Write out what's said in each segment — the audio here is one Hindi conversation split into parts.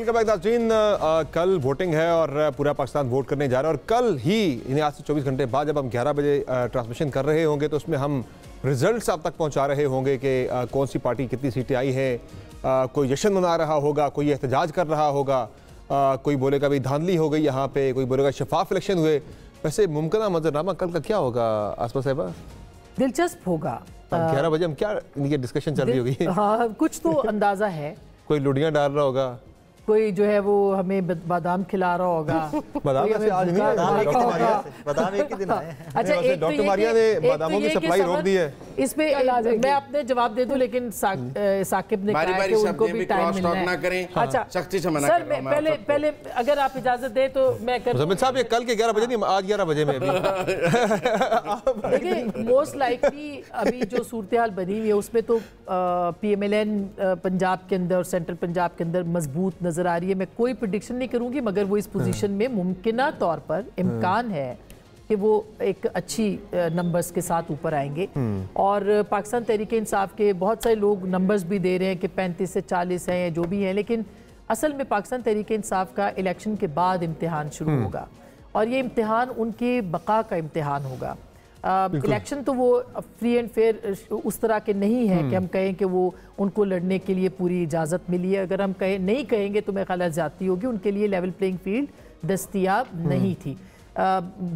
वेलकम बैक नाज़रीन। कल वोटिंग है और पूरा पाकिस्तान वोट करने जा रहा है और कल ही यानी आज से 24 घंटे बाद जब हम 11 बजे ट्रांसमिशन कर रहे होंगे तो उसमें हम रिजल्ट्स आप तक पहुंचा रहे होंगे कि कौन सी पार्टी कितनी सीटें आई है। कोई जश्न मना रहा होगा, कोई एहतजाज कर रहा होगा, कोई बोलेगा भाई धांधली हो गई यहाँ पे, कोई बोलेगा शफाफ इलेक्शन हुए। वैसे मुमकिन मंजरनामा कल का क्या होगा आसमा साहिबा? दिलचस्प होगा। 11 बजे हम क्या डिस्कशन चल रही होगी? हाँ, कुछ तो अंदाजा है। कोई लुड़ियाँ डाल रहा होगा, कोई जो है वो हमें बादाम खिला रहा होगा। बादाम से आज नहीं है, बादाम एक ही दिन आए। अच्छा, एक डॉक्टर मारिया ने बादामों की सप्लाई रोक दी है। इसमें मैं अपने जवाब दे दूं, लेकिन साकिब ने कहा कि उनको भी टाइम मिलना है। अच्छा, सख्ती से मना सर पहले अगर आप इजाजत दें तो मैं कर मुज़म्मिल साहब ये कल के 11 बजे नहीं, आज 11 बजे में देखिए मोस्ट लाइकली अभी जो सूरत हाल बनी हुई है उसमें तो PMLN पंजाब के अंदर और सेंट्रल पंजाब के अंदर मजबूत नजर आ रही है। मैं कोई प्रेडिक्शन नहीं करूंगी, मगर वो इस पोजीशन में मुमकिना तौर पर इम्कान है कि वो एक अच्छी नंबर्स के साथ ऊपर आएंगे। और पाकिस्तान तहरीक इंसाफ के बहुत सारे लोग नंबर्स भी दे रहे हैं कि 35 से 40 हैं या जो भी हैं, लेकिन असल में पाकिस्तान तहरीक इंसाफ का इलेक्शन के बाद इम्तिहान शुरू होगा और ये इम्तिहान उनकी बका का इम्तिहान होगा। इलेक्शन तो वो फ्री एंड फेयर उस तरह के नहीं है कि हम कहें कि वो उनको लड़ने के लिए पूरी इजाज़त मिली है। अगर हम नहीं कहेंगे तो मेरे ख्याल ज़्यादती होगी। उनके लिए लेवल प्लेइंग फील्ड दस्तयाब नहीं थी।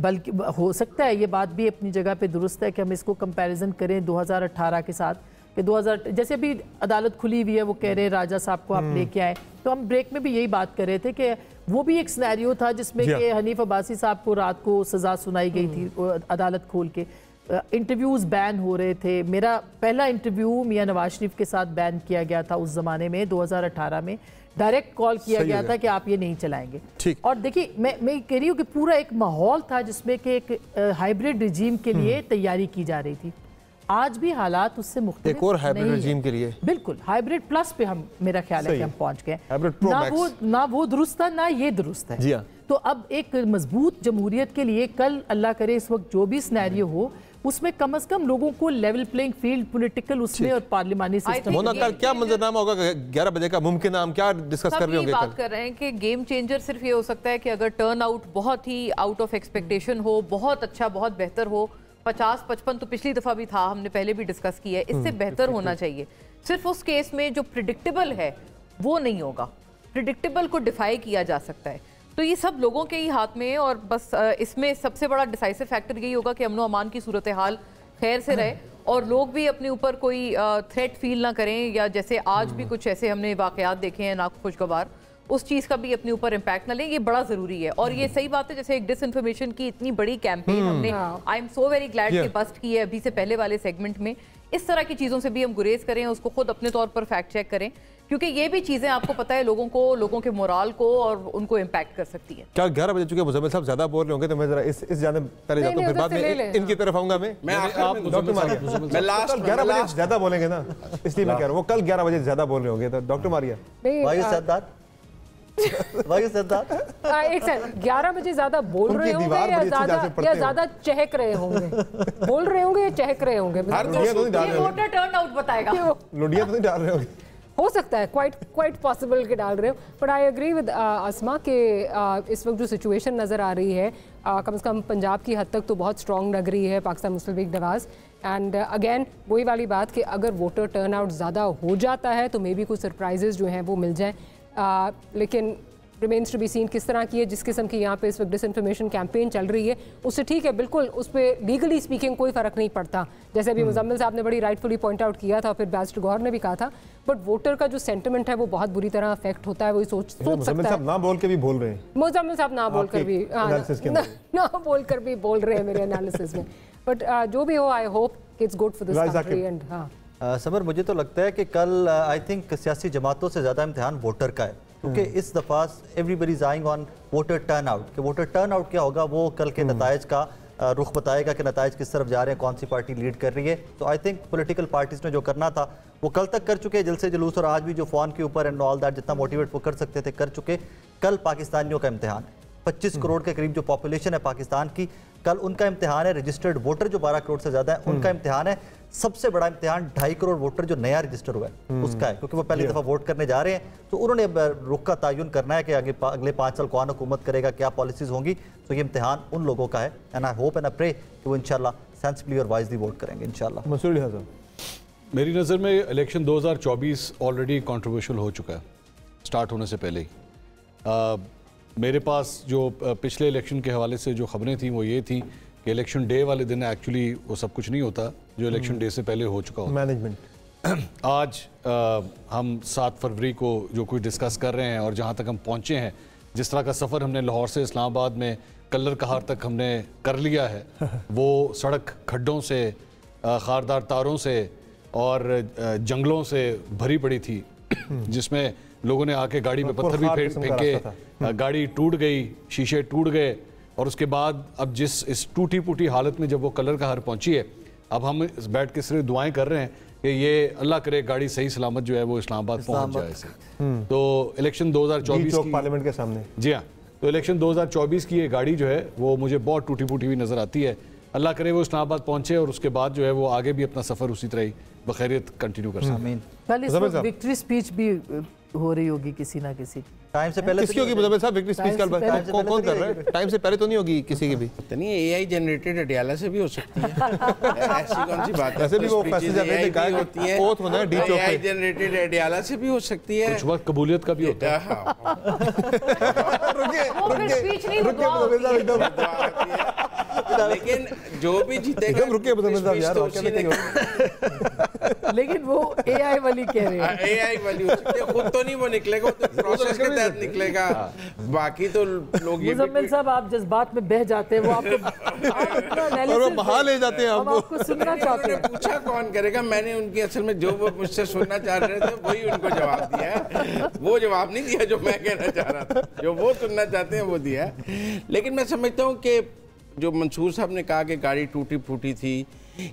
बल्कि हो सकता है ये बात भी अपनी जगह पे दुरुस्त है कि हम इसको कंपैरिजन करें 2018 के साथ कि 2000 जैसे अभी अदालत खुली हुई है, वो कह रहे हैं राजा साहब को आप लेके आए, तो हम ब्रेक में भी यही बात कर रहे थे कि वो भी एक सिनेरियो था जिसमें कि हनीफ अब्बासी साहब को रात को सज़ा सुनाई गई थी अदालत खोल के। इंटरव्यूज़ बैन हो रहे थे। मेरा पहला इंटरव्यू मियां नवाज शरीफ के साथ बैन किया गया था उस ज़माने में 2018 में। डायरेक्ट कॉल किया गया था कि आप ये नहीं चलाएंगे। और देखिए मैं कह रही हूँ कि पूरा एक माहौल था जिसमें कि एक हाइब्रिड रिजीम के लिए तैयारी की जा रही थी। आज भी हालात उससे मुख्तलिफ एक और हाइब्रिड रिजीम के लिए बिल्कुल हाइब्रिड प्लस पे हम मेरा ख्याल है कि हम पहुंच गए। ना वो दुरुस्त था ना ये दुरुस्त है। तो अब एक मजबूत जमहूरियत के लिए कल अल्लाह करे इस वक्त जो भी सिनेरियो हो उसमें कम से कम लोगों को लेवल प्लेइंग फील्ड पॉलिटिकल उसमें और पार्लिमानी सिस्टम कल क्या मंजरनामा होगा 11 बजे का? मुमकिन हम क्या डिस्कस कर रहे होंगे? बात कर रहे हैं कि गेम चेंजर सिर्फ ये हो सकता है कि अगर टर्न आउट बहुत ही आउट ऑफ एक्सपेक्टेशन हो, बहुत अच्छा बहुत बेहतर हो। 50-55 तो पिछली दफा भी था, हमने पहले भी डिस्कस किया है। इससे बेहतर होना चाहिए। सिर्फ उस केस में जो प्रिडिक्टेबल है वो नहीं होगा, प्रिडिक्टेबल को डिफाई किया जा सकता है। तो ये सब लोगों के ही हाथ में है और बस इसमें सबसे बड़ा डिसाइसिव फैक्टर यही होगा कि अमन अमान की सूरत हाल खैर से रहे और लोग भी अपने ऊपर कोई थ्रेट फील ना करें, या जैसे आज भी कुछ ऐसे हमने वाकयात देखे हैं नाखुशगवार, उस चीज़ का भी अपने ऊपर इम्पैक्ट ना लें। ये बड़ा ज़रूरी है। और ये सही बात है, जैसे एक डिसइंफॉर्मेशन की इतनी बड़ी कैंपेन हमने I am so very glad कि बस्ट की है अभी से पहले वाले सेगमेंट में। इस तरह की चीज़ों से भी हम गुरेज करें, उसको खुद अपने तौर पर फैक्ट चेक करें, क्योंकि ये भी चीज़ें आपको पता है लोगों के मोराल को और उनको इम्पैक्ट कर सकती है। क्या 11 बजे चुके मुज़म्मिल साहब ज़्यादा बोल रहे होंगे तो मैं जरा इस जाने पहले जाता हूं, फिर बाद में इनकी तरफ आऊंगा। मैं आप डॉक्टर मारिया लास्ट 11 बजे ज़्यादा बोलेंगे ना, इसलिए मैं कह रहा हूं वो कल 11 बजे ज़्यादा बोल रहे होंगे। तो डॉक्टर मारिया एक सेकंड, 11 बजे ज्यादा बोल रहे होंगे या ज्यादा चहक रहे होंगे? बोल रहे होंगे या चहक रहे होंगे? वोटर टर्नआउट बताएगा। लुड़िया तो नहीं डाल रहे होंगे। हो सकता है, क्वाइट पॉसिबल के डाल रहे हो। But I agree with Asma के इस वक्त जो सिचुएशन नज़र आ रही है कम से कम पंजाब की हद तक तो बहुत स्ट्रॉन्ग लग रही है पाकिस्तान मुस्लिम लीग नवाज। एंड अगेन वही वाली बात कि अगर वोटर टर्नआउट ज़्यादा हो जाता है तो मे बी कुछ सरप्राइजेज जो हैं वो मिल जाएँ। लेकिन रिमेन्स टू बी सीन किस तरह की है। जिस किस्म की यहाँ पे इस वक्त डिसइंफॉर्मेशन कैंपेन चल रही है उससे ठीक है, बिल्कुल उस पर लीगली स्पीकिंग कोई फ़र्क नहीं पड़ता, जैसे अभी मुज़म्मिल साहब ने बड़ी राइटफुली पॉइंट आउट किया था, फिर बैरिस्टर गौहर ने भी कहा था। बट वोटर का जो सेंटिमेंट है वो बहुत बुरी तरह अफेक्ट होता है, वही सोच सकता है। ना बोल के भी बोल रहे हैं मुज़म्मिल साहब, ना बोल कर भी ना बोल कर भी बोल रहे हैं मेरे एनालिसिस में। बट जो भी हो, I hope it's good for this country. And summer, मुझे तो लगता है कि कल आई थिंक सियासी जमातों से ज़्यादा इम्तिहान वोटर का है, क्योंकि इस दफ़ा everybody is eyeing on voter turnout कि वोटर टर्नआउट क्या होगा वो कल के नताइज का रुख बताएगा कि नताइज किस तरफ जा रहे हैं, कौन सी पार्टी लीड कर रही है। तो आई थिंक पॉलिटिकल पार्टीज ने जो करना था वो कल तक कर चुके, जलसे जुलूस और आज भी जो फ़ोन के ऊपर एंड ऑल दैट जितना मोटिवेट वो कर सकते थे कर चुके। कल पाकिस्तानियों का इम्तिहान 25 करोड़ के करीब जो पॉपुलेशन है पाकिस्तान की, कल उनका इम्तिहान है। रजिस्टर्ड वोटर जो 12 करोड़ से ज़्यादा है उनका इम्तिहान है। सबसे बड़ा इम्तिहान 2.5 करोड़ वोटर जो नया रजिस्टर हुआ है उसका है, क्योंकि वो पहली दफ़ा वोट करने जा रहे हैं। तो उन्होंने रुख का तयन करना है कि अगले 5 साल कौन हुकूमत करेगा, क्या पॉलिसीज़ होंगी। तो ये इम्तिहान उन लोगों का है। And I hope and I pray कि वो इंशाल्लाह सेंसिबली और वाइजली वोट करेंगे इंशाल्लाह। मंसूर हसन, मेरी नज़र में इलेक्शन 2024 ऑलरेडी कंट्रोवर्शियल हो चुका है स्टार्ट होने से पहले ही। मेरे पास जो पिछले इलेक्शन के हवाले से जो खबरें थी वो ये थी कि इलेक्शन डे वाले दिन एक्चुअली वो सब कुछ नहीं होता जो इलेक्शन डे से पहले हो चुका होता। मैनेजमेंट आज हम 7 फरवरी को जो कुछ डिस्कस कर रहे हैं और जहाँ तक हम पहुँचे हैं, जिस तरह का सफ़र हमने लाहौर से इस्लामाबाद में कल्लर कहार तक हमने कर लिया है, वो सड़क खड्डों से, खारदार तारों से और जंगलों से भरी पड़ी थी, जिसमें लोगों ने आके गाड़ी पे पत्थर भी फेंके, गाड़ी टूट गई, शीशे टूट गए। और उसके बाद अब जिस इस टूटी फूटी हालत में जब वो कलर कहार पहुंची है, अब हम बैठ के सिर्फ दुआएं कर रहे हैं कि ये अल्लाह करे गाड़ी सही सलामत जो है वो इस्लामाबाद पहुंच जाए। तो इलेक्शन 2024 पार्लियामेंट के सामने, जी हाँ, तो इलेक्शन 2024 की ये गाड़ी जो है वो मुझे बहुत टूटी फूटी हुई नज़र आती है। अल्लाह करे वो इस्लामाबाद पहुंचे और उसके बाद जो है वो आगे भी अपना सफ़र उसी तरह ही बखैरियत कंटिन्यू कर सकें। कल इस वक्त विक्ट्री स्पीच भी हो रही होगी किसी ना किसी टाइम से पहले। किसकी होगी मुजम्मिल साहब विक्ट्री स्पीच? कौन कर रहा है? टाइम से पहले तो नहीं होगी किसी की भी। नहीं, एआई जनरेटेड अडियाला से भी हो सकती है। ऐसी कौन सी बात है? ऐसे भी वो फैसले होती है, ओथ होना है डी चौक पे। एआई जनरेटेड अडियाला से भी हो सकती है, कुछ वक्त कबूलियत का भी होता है। लेकिन जो भी जीतेगा, लेकिन वो एआई वाली कह रहे हैं, एआई वाली हो सकती है, खुद तो नहीं वो निकलेगा, तो प्रोसेस के तहत निकलेगा। बाकी तो लोग ये मुजम्मिल साहब आप जज्बात में बह जाते हैं, वो आपको बहा ले जाते हैं, आपको सुनना चाहते हैं। पूछा कौन करेगा, मैंने उनकी असल में जो वो मुझसे सुनना चाह रहे थे वही उनको जवाब दिया है। वो जवाब नहीं दिया जो मैं कहना चाह रहा था, जो वो सुनना चाहते हैं वो दिया है। लेकिन मैं समझता हूँ कि जो मंसूर साहब ने कहा कि गाड़ी टूटी फूटी थी,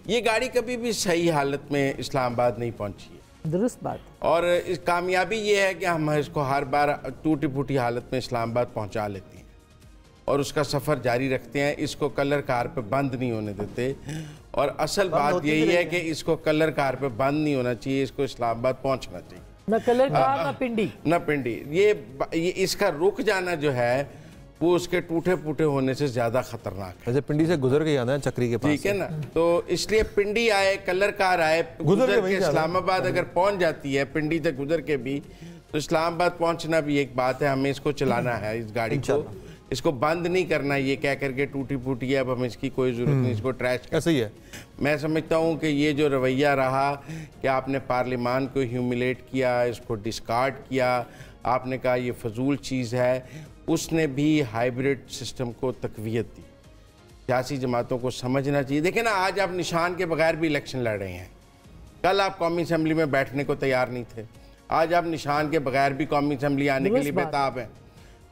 ये गाड़ी कभी भी सही हालत में इस्लामाबाद नहीं पहुंची है। दुरुस्त बात। और इस कामयाबी ये है कि हम इसको हर बार टूटी फूटी हालत में इस्लामाबाद पहुंचा लेते हैं और उसका सफ़र जारी रखते हैं, इसको कलर कार पे बंद नहीं होने देते। और असल बात यही है कि इसको कलर कार पे बंद नहीं होना चाहिए, इसको इस्लामाबाद पहुंचना चाहिए। ना कलर कार ना पिंडी, ना पिंडी। ये इसका रुक जाना जो है वो उसके टूटे फूटे होने से ज्यादा खतरनाक है। वैसे पिंडी से गुजर के आना है चक्री के पास, ठीक है ना? तो इसलिए पिंडी आए, कलर कार आए, गुजर के इस्लामाबाद अगर पहुंच जाती है, पिंडी से गुजर के भी, तो इस्लामाबाद पहुंचना भी एक बात है। हमें इसको चलाना है, इस गाड़ी को, इसको बंद नहीं करना ये कह करके टूटी फूटी है अब हम इसकी कोई जरूरत नहीं, इसको ट्रैश। ऐसे ही है। मैं समझता हूँ कि ये जो रवैया रहा कि आपने पार्लियामान को ह्यूमिलेट किया, इसको डिस्कार्ड किया, आपने कहा ये फजूल चीज़ है, उसने भी हाइब्रिड सिस्टम को तकवीयत दी। सियासी जमातों को समझना चाहिए। देखें ना, आज आप निशान के बगैर भी इलेक्शन लड़ रहे हैं, कल आप कौमी असम्बली में बैठने को तैयार नहीं थे, आज आप निशान के बगैर भी कौमी असम्बली आने के लिए बेताब हैं।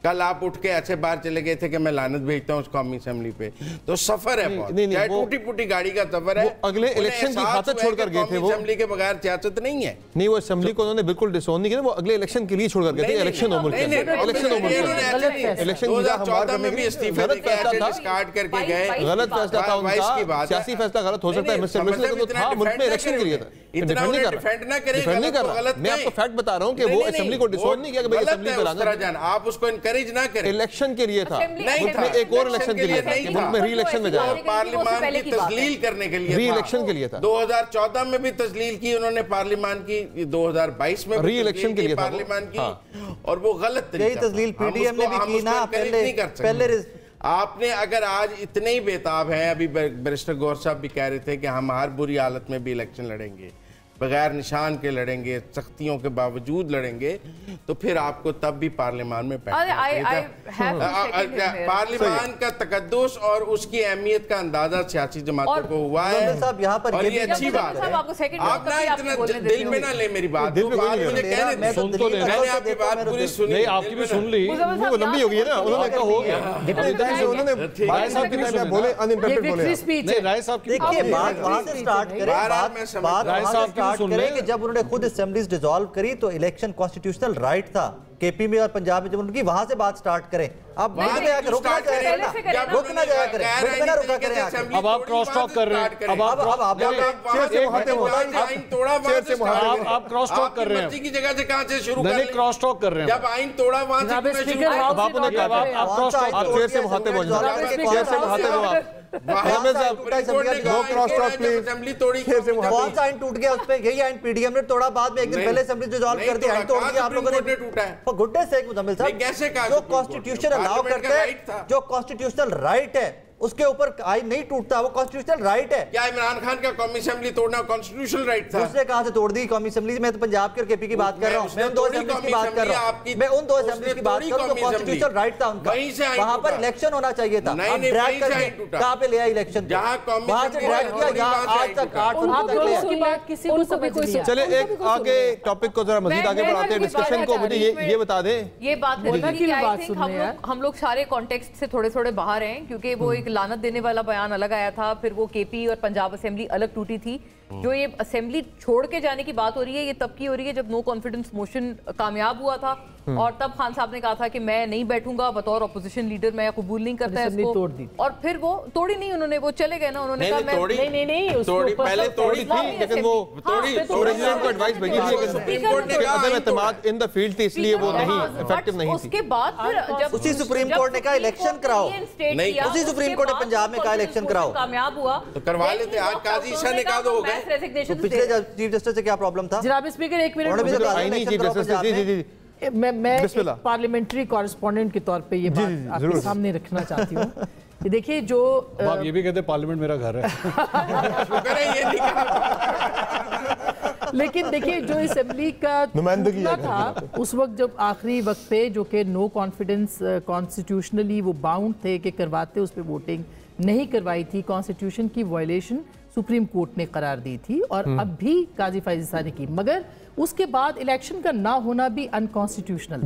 कल आप उठ के ऐसे बाहर चले गए थे कि मैं लानत भेजता हूँ उस कौमी असम्बली पे। तो सफर है बहुत, चाहे टूटी फूटी गाड़ी का सफर है। अगले इलेक्शन की खातिर छोड़कर गए थे वो, असम्बली के बगैर सियासत नहीं है। नहीं, वो असम्बली को उन्होंने बिल्कुल डिसोन नहीं किया, वो अगले इलेक्शन के लिए छोड़कर गए थे। इलेक्शन हो मुल्क में, इलेक्शन हो मुल्क में, इलेक्शन 2014 में भी इस्तीफे देके ऐसे डिस्कार्ड करके गए। गलत फैसला था उनका, सियासी फैसला गलत हो सकता है, मिस्टर मिस्टर तो था मुल्क में इलेक्शन के लिए था। इतना डिफेंड ना करेगा, नहीं कर रहा, मैं आपको फैक्ट बता रहा हूं कि वो असेंबली को डिसोन नहीं किया कि भाई असेंबली पे लाना, आप उसको एनकरेज ना करें। इलेक्शन के लिए था, मुल्क में एक और इलेक्शन के लिए था, मुल्क में री इलेक्शन में जाए, पार्लियामान की तस्लील करने के लिए, री इलेक्शन के लिए था। 2014 में भी तस्लील की उन्होंने पार्लियामान की, 2022 में री इलेक्शन के लिए पार्लियामान की, और वो गलत तस्लील पीडीएम ने भी की ना पहले। आपने अगर आज इतने ही बेताब हैं, अभी बैरिस्टर गौर साहब भी कह रहे थे कि हम हर बुरी हालत में भी इलेक्शन लड़ेंगे, बगैर निशान के लड़ेंगे, सख्तियों के बावजूद लड़ेंगे, तो फिर आपको तब भी पार्लियामान में पार्लियामान का तकद्दुस और उसकी अहमियत का अंदाजा सियासी जमातों को हुआ है। और ये अच्छी बात है, आप ना इतना दिल में ना ले मेरी बात, मुझे कहने, मैंने आपकी बात पूरी सुनी, आपकी भी सुन ली, वो लंबी हो गई है ना, उन्होंने कहा हो गया, उन्होंने राय साहब की भी बोले, अनइम्पेक्टेड बोले, नहीं राय साहब की देखिए बात वहां से स्टार्ट करें, बात वहां से स्टार्ट करें कि जब उन्होंने खुद असेंबलीज डिसॉल्व करी तो इलेक्शन कॉन्स्टिट्यूशनल राइट था, केपी में और पंजाब में जब उनकी वहां से बात स्टार्ट करें, अब रुकना जाया करें, रुकना रुका करें। अब आप क्रॉस टॉक कर रहे हैं, अब आप क्रॉस टॉक कर रहे हैं की जगह से कहां से शुरू करें? क्रॉस टॉक कर रहे हैं, जब आइन तोड़ा वहां से अब आपने कहा आप क्रॉस टॉक, आप चेयर से मुहाते बोल चेयर से मुहाते हो आप। कौन सा आइन टूट गया? उस पे यही आइन पीडीएम ने तोड़ा, बाद में एक दिन पहले असेंबली डिसॉल्व कर दी, आइन तोड़ दिया आप लोगों ने। टूटा है फॉर गुडनेस सेक मुजम्मिल साहब, कैसे कहा? जो कॉन्स्टिट्यूशन अलाउ करते हैं, जो कॉन्स्टिट्यूशनल राइट है उसके ऊपर आइन नहीं टूटता, वो कॉन्स्टिट्यूशनल राइट है। क्या इमरान खान का कौमी असेंबली तोड़ना कॉन्स्टिट्यूशनल राइट था? उसने कहां से तोड़ दी कौमी असेंबली? मैं तो पंजाब के और केपी की बात कर रहा हूं, मैं उन दो असेंबलीज की बात कर रहा हूं, मैं उन दो असेंबलीज की बात कर रहा हूं जो कॉन्स्टिट्यूशनल राइट था उनका। वहां पर इलेक्शन होना चाहिए था, अब ड्रैग करके कहां पे ले आए इलेक्शन? जहां कौमी वहां से ड्रैग किया, यहां आज तक 8 तक ले आए। चले एक आगे टॉपिक को जरा मजीद आगे बढ़ाते हैं डिस्कशन को। मुझे ये बता दें, ये बात नहीं कि आई थिंक हम लोग सारे कॉन्टेक्स्ट से थोड़े थोड़े बाहर हैं, क्योंकि वो एक लानत देने वाला बयान अलग आया था, फिर वो केपी और पंजाब असेंबली अलग टूटी थी। जो ये असेंबली छोड़ के जाने की बात हो रही है, ये तब की हो रही है जब नो कॉन्फिडेंस मोशन कामयाब हुआ था, और तब खान साहब ने कहा था कि मैं नहीं बैठूंगा बतौर ऑपोजिशन लीडर, मैं कबूल नहीं करता इसको, तोड़ दी। और फिर वो तोड़ी नहीं उन्होंने, वो चले गए ना, उन्होंने कहा नहीं पहले तोड़ी थी, लेकिन वो प्रेसिडेंट को एडवाइस भेजी थी, लेकिन सुप्रीम कोर्ट ने अदम एतमाद इन द फील्ड थी, इसलिए वो नहीं इफेक्टिव नहीं थी। उसके बाद फिर जब उसी सुप्रीम कोर्ट ने कहा इलेक्शन कराओ, उसी सुप्रीम कोर्ट ने पंजाब में कहा इलेक्शन कराओ, कामयाब हुआ तो करवा लेते। आज काजी ईसा ने कहा तो हो गए। पिछले चीफ जस्टिस से क्या प्रॉब्लम था? जनाब स्पीकर एक मिनट, मैं पार्लियामेंट्री कॉरेस्पॉन्डेंट के तौर पे ये बात आपके सामने रखना चाहती हूँ। देखिए, जो आप ये भी कहते हैं पार्लियामेंट मेरा घर है लेकिन देखिए, जो असेंबली का नुमाइंदगी था उस वक्त जब आखिरी वक्त पे, जो कि नो कॉन्फिडेंस कॉन्स्टिट्यूशनली वो बाउंड थे कि करवाते, उस पर वोटिंग नहीं करवाई थी, कॉन्स्टिट्यूशन की वायलेशन सुप्रीम कोर्ट ने करार दी थी, और अब भी काजी फैज ईसा ने की, मगर उसके बाद इलेक्शन का ना होना भी अनकॉन्स्टिट्यूशनल,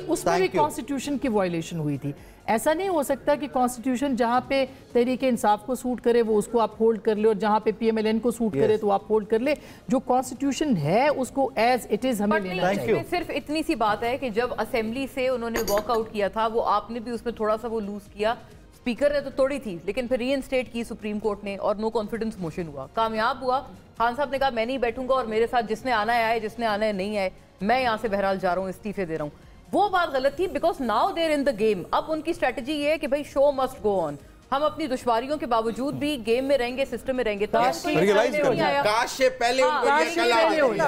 उसमें भी कॉन्स्टिट्यूशन की वायलेशन हुई थी। ऐसा नहीं हो सकता कि कॉन्स्टिट्यूशन जहां पे तहरीक इंसाफ को सूट करे वो उसको आप होल्ड कर ले, और जहां पे पीएमएलएन को सूट करे तो आप होल्ड कर ले। जो कॉन्स्टिट्यूशन है उसको एज इट इज हमें लेना चाहिए। सिर्फ इतनी सी बात है कि जब असेंबली से उन्होंने वॉकआउट किया था, वो आपने भी उसमें थोड़ा सा वो लूज किया, स्पीकर ने तो तोड़ी थी, लेकिन फिर रीइंस्टेट की सुप्रीम कोर्ट ने, और नो कॉन्फिडेंस मोशन हुआ, कामयाब हुआ। खान साहब ने कहा मैं नहीं बैठूंगा, और मेरे साथ जिसने आना है आए, जिसने आना है नहीं आए, मैं यहाँ से बहरहाल जा रहा हूँ, इस्तीफे दे रहा हूँ। वो बात गलत थी, because now they're in the game. अब उनकी स्ट्रेटजी ये है कि भाई शो मस्ट गो ऑन, हम अपनी दुश्वारियों के बावजूद भी गेम में रहेंगे, सिस्टम में रहेंगे। काश से पहले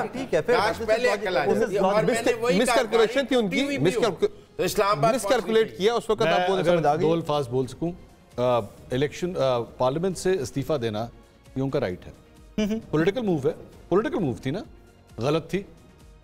ठीक है, काश पहले अकल आ जाती, और मैंने वही मिसकैलकुलेशन थी उनकी, मिसकैलकुलेट किया उस वक्त। आप बोल समझ आ गई, दो अल्फाज बोल सकूं, इलेक्शन पार्लियामेंट से इस्तीफा देना ये उनका राइट है, पॉलिटिकल मूव है, पॉलिटिकल मूव थी ना, गलत थी,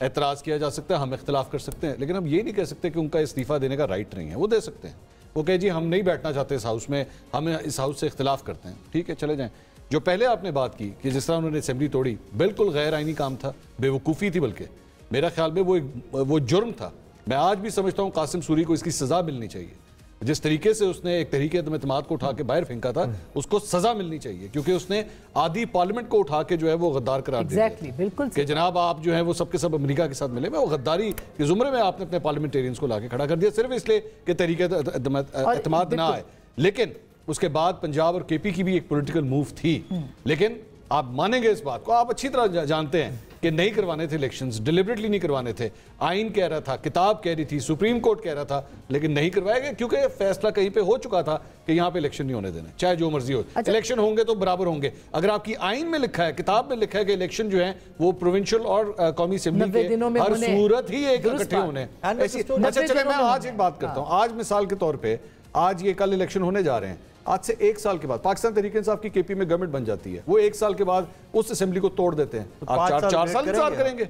एतराज़ किया जा सकता है, हम इख्तलाफ कर सकते हैं, लेकिन हम ये नहीं कह सकते कि उनका इस्तीफा देने का राइट नहीं है। वो दे सकते हैं, वो कहे जी हम नहीं बैठना चाहते इस हाउस में, हम इस हाउस से इख्तलाफ करते हैं, ठीक है चले जाएं। जो पहले आपने बात की कि जिस तरह उन्होंने असेंबली तोड़ी, बिल्कुल गैर आइनी काम था, बेवकूफ़ी थी, बल्कि मेरा ख्याल में वो जुर्म था। मैं आज भी समझता हूँ कासिम सूरी को इसकी सज़ा मिलनी चाहिए। जिस तरीके से उसने एक तरीके एतमाद को उठा के बाहर फेंका था, उसको सजा मिलनी चाहिए, क्योंकि उसने आधी पार्लियामेंट को उठा के जो है वो गद्दार करार दिया बिल्कुल कि जनाब आप जो है वो सबके सब अमेरिका के साथ मिले में, वो गद्दारी के जुमरे में आपने अपने पार्लियामेंटेरियंस को लाके खड़ा कर दिया, सिर्फ इसलिए कि तरीके एतमाद ना आए। लेकिन उसके बाद पंजाब और केपी की भी एक पॉलिटिकल मूव थी, लेकिन आप मानेंगे इस बात को, आप अच्छी तरह जानते हैं कि नहीं करवाने थे इलेक्शंस, डिलिबरेटली नहीं करवाने थे, आइन कह रहा था, किताब कह रही थी, सुप्रीम कोर्ट कह रहा था, लेकिन नहीं करवाया गया, क्योंकि फैसला कहीं पे हो चुका था कि यहाँ पे इलेक्शन नहीं होने देने, चाहे जो मर्जी हो। इलेक्शन होंगे तो बराबर होंगे। अगर आपकी आइन में लिखा है, किताब में लिखा है कि इलेक्शन जो है वो प्रोविंशियल और कौमी असेंबली के हर सूरत ही एक इकट्ठे होने। अच्छा चले, मैं आज एक बात करता हूँ, आज मिसाल के तौर पर, आज ये कल इलेक्शन होने जा रहे हैं, आज से 1 साल के बाद पाकिस्तान तहरीक इंसाफ की केपी में गवर्नमेंट बन जाती है, वो 1 साल के बाद उस असेंबली को तोड़ देते हैं, तो आप 4 साल इंतजार करेंगे,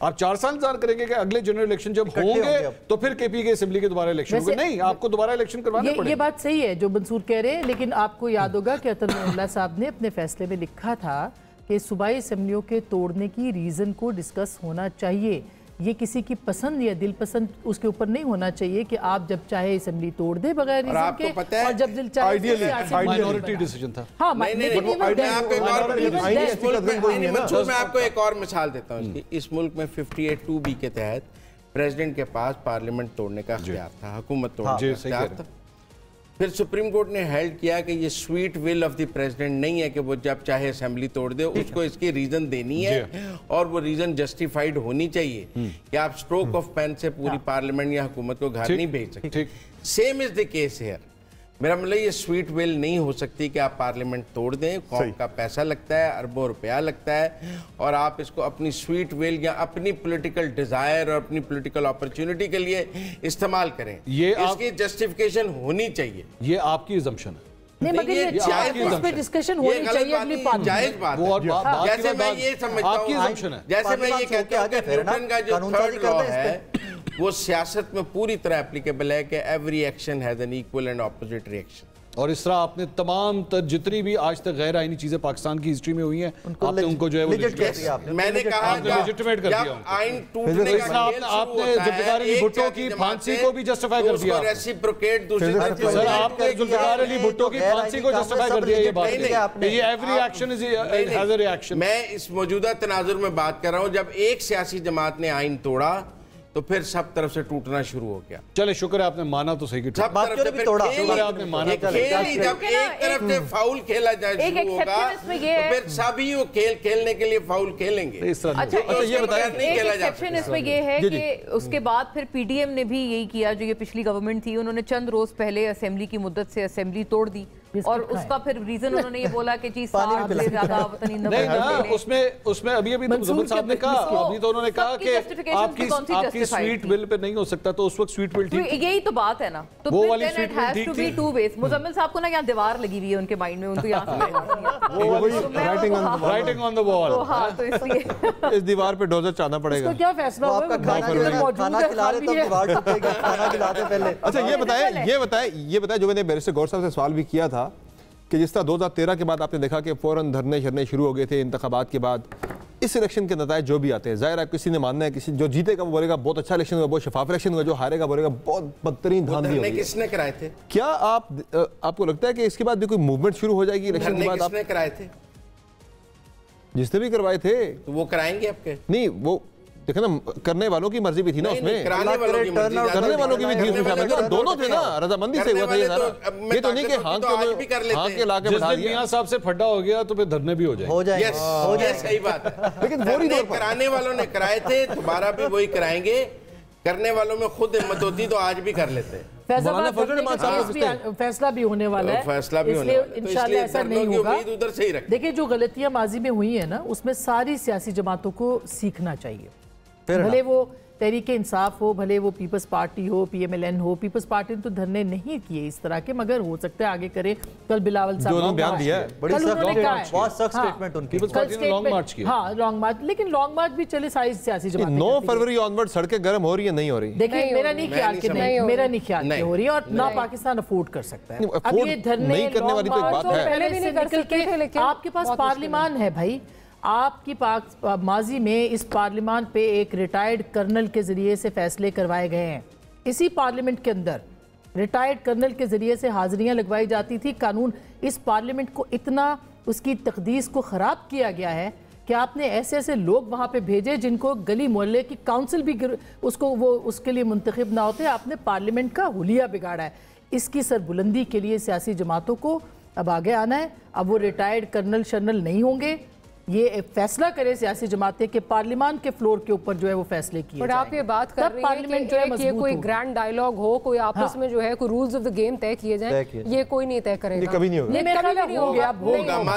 आप 4 साल इंतजार करेंगे कि अगले जनरल इलेक्शन जब होंगे तो फिर केपी के असेंबली के दोबारा इलेक्शन होंगे? नहीं, आपको दोबारा इलेक्शन करवाना पड़ेगा। ये बात सही है जो मंसूर कह रहे हैं, लेकिन आपको याद होगा कि अतर मोहल्ला साहब ने अपने फैसले में लिखा था कि सूबाई असेंबलियों के तोड़ने की रीजन को डिस्कस होना चाहिए। ये किसी की पसंद या दिल पसंद उसके ऊपर नहीं होना चाहिए कि आप जब चाहे असेंबली तोड़ दे बगैर रीजन के, और जब दिल चाहे माइनॉरिटी डिसीजन था। हाँ, मैं आपको एक और मिसाल देता हूँ। इस मुल्क में 58(2)B के तहत प्रेसिडेंट के पास पार्लियामेंट तोड़ने का अख्तियार था, हुकूमत तोड़ने का अख्तियार था। फिर सुप्रीम कोर्ट ने हेल्ड किया कि ये sweet will of the president नहीं है कि वो जब चाहे असेंबली तोड़ दे, उसको इसकी रीजन देनी है और वो रीजन जस्टिफाइड होनी चाहिए कि आप स्ट्रोक ऑफ पेन से पूरी पार्लियामेंट या हुकूमत को घर नहीं भेज सकते। Same is the case here. मेरा मतलब ये स्वीट विल नहीं हो सकती कि आप पार्लियामेंट तोड़ दें, कौम का पैसा लगता है, अरबों रुपया लगता है, और आप इसको अपनी स्वीट विल या अपनी पॉलिटिकल डिजायर और अपनी पॉलिटिकल अपॉर्चुनिटी के लिए इस्तेमाल करें। ये इसकी जस्टिफिकेशन होनी चाहिए। ये आपकी assumption है। नहीं, मगर ये इस पे डिस्कशन होनी चाहिए अगली पार्लियामेंट। जायज बात है। जैसे मैं ये समझता हूँ, जैसे मैं ये कहता हूँ कि न्यूटन का जो थर्ड लॉ है वो सियासत में पूरी तरह एप्लीकेबल है कि every action has an equal and opposite reaction. और इस तरह आपने तमाम जितनी भी आज तक गैर आईनी चीजें पाकिस्तान की हिस्ट्री में हुई हैं, आपने उनको जो है वो मैंने कहा लेजिटिमेट कर दिया। आइन टूटने का आपने जुल्फिकार अली भुट्टो की फांसी को भी जस्टिफाई कर दिया। रेसिप्रोकेट दूसरी सर, आपने जुल्फिकार अली भुट्टो की फांसी को जस्टिफाई कर दिया। ये बात, ये every action is has a reaction. मैं इस मौजूदा तनाजुर में बात कर रहा हूं, जब एक सियासी जमात ने आइन तोड़ा तो फिर सब तरफ से टूटना शुरू हो गया। चले, शुक्र है आपने माना तो सही कि सब तरफ से फिर तोड़ा, शुक्र है आपने माना। जब एक तरफ से फाउल खेला जाए शुरू होगा तो फिर सभी वो खेल खेलने के लिए फाउल खेलेंगे। अच्छा, ये बताइए, एक एक्सेप्शन इसमें ये है कि उसके बाद फिर पीडीएम ने भी यही किया, जो ये पिछली गवर्नमेंट थी, उन्होंने चंद रोज पहले असेंबली की मुद्दत से असेंबली तोड़ दी और उसका फिर रीजन उन्होंने ये बोला कि जी साल से ज्यादा वतनी नहीं ना, उसमें अभी तो मुजम्मिल साहब ने कहा, अभी तो उन्होंने कहा कि आपकी स्वीट विल पे नहीं हो सकता, तो उस वक्त स्वीट विल ठीक, यही तो बात है ना। तो वो वाली स्वीट विल ठीक थी। मुजम्मिल साहब को ना यहाँ दीवार लगी हुई है उनके माइंड में, उनको यहाँ राइटिंग ऑन द वॉल। हाँ, तो इसलिए इस दीवार पे डोजर चाहना पड़ेगा। क्या फैसला होगा? खाना खिला रहे तो दीवार टूटेगा, खाना खिलाते पहले। अच्छा, ये बताएं जो मैंने बैरिस्टर गौर साहब से सवाल भी किया था कि जिस तरह 2013 के बाद आपने देखा कि फौरन धरने शरने शुरू हो गए थे इंतखाबात के बाद, इस इलेक्शन के नतीजे जो भी आते हैं, जाहिर है किसी ने मानना है, किसी जो जीतेगा वो बोलेगा बहुत अच्छा इलेक्शन हुआ, बहुत शफाफ इलेक्शन हुआ, जो हारेगा बोलेगा बहुत बदतरीन धांधली हुई। किसने कराए थे? क्या आपको लगता है कि इसके बाद भी कोई मूवमेंट शुरू हो जाएगी इलेक्शन के बाद? किसने कराए थे? जिसने भी करवाए थे तो वो कराएंगे आपके? नहीं, वो देखो ना, करने वालों की मर्जी भी थी ना उसमें, करने वालों की भी थी उसमें शामिल, दोनों थे ना, रजामंदी से हुआ था ये सारा। ये तो नहीं कि हाँ के लाके बैठा दिया। मियां साहब से फड्डा हो गया तो फिर धरने भी हो जाएंगे। सही बात है। लेकिन कराने वालों ने कराए थे, दोबारा भी वही कराएंगे। करने वालों में खुद हिम्मत होती तो आज भी कर लेते। फैसला भी होने वाला है, फैसला भी होने वाला है, इंशाल्लाह ऐसा नहीं होगा। उधर से ही रखें। देखिए, जो गलतियां माजी में हुई है ना, उसमें सारी सियासी जमातों को सीखना चाहिए। भले वो तहरीके इंसाफ हो, भले वो पीपल्स पार्टी हो, पीएमएलएन हो। पीपल्स पार्टी ने तो धरने नहीं किए इस तरह के, मगर हो सकता है आगे करे। कल बिलावल साहब ने बयान दिया है, बड़ी सख्त स्टेटमेंट उनकी। पीपल्स पार्टी ने लॉन्ग मार्च किया। हाँ, लॉन्ग मार्च, लेकिन लॉन्ग मार्च भी चले सारी सियासी जमातें। 9 फरवरी ऑनवर्ड सड़कें गर्म हो रही है, नहीं हो रही? देखिए, मेरा नहीं ख्याल कि नहीं, मेरा नहीं ख्याल कि हो रही है, और ना पाकिस्तान अफोर्ड कर सकता है। अब ये धरने नहीं करने वाली तो एक बात है। पहले भी नहीं कर सकते। आपके पास पार्लियामान है भाई, आपकी माजी में इस पार्लियामान पे एक रिटायर्ड कर्नल के जरिए से फैसले करवाए गए हैं। इसी पार्लियामेंट के अंदर रिटायर्ड कर्नल के जरिए से हाजिरियां लगवाई जाती थी। कानून, इस पार्लियामेंट को इतना उसकी तकदीस को ख़राब किया गया है कि आपने ऐसे ऐसे लोग वहाँ पे भेजे जिनको गली मोहल्ले की काउंसिल भी उसको वो उसके लिए मुंतखब ना होते। आपने पार्लियामेंट का हुलिया बिगाड़ा है। इसकी सरबुलंदी के लिए सियासी जमातों को अब आगे आना है। अब वो रिटायर्ड कर्नल शर्नल नहीं होंगे, ये फैसला करे सियासी जमातें के पार्लियामान के फ्लोर के ऊपर जो है वो फैसले किए। बट आप ये बात कर रही हैं कि ये कोई ग्रैंड डायलॉग हो, कोई आपस में जो है कोई रूल्स ऑफ द गेम तय किए जाएं, ये कोई नहीं तय करेगा, कभी नहीं होगा। नहीं, मेरा ख्याल होगा।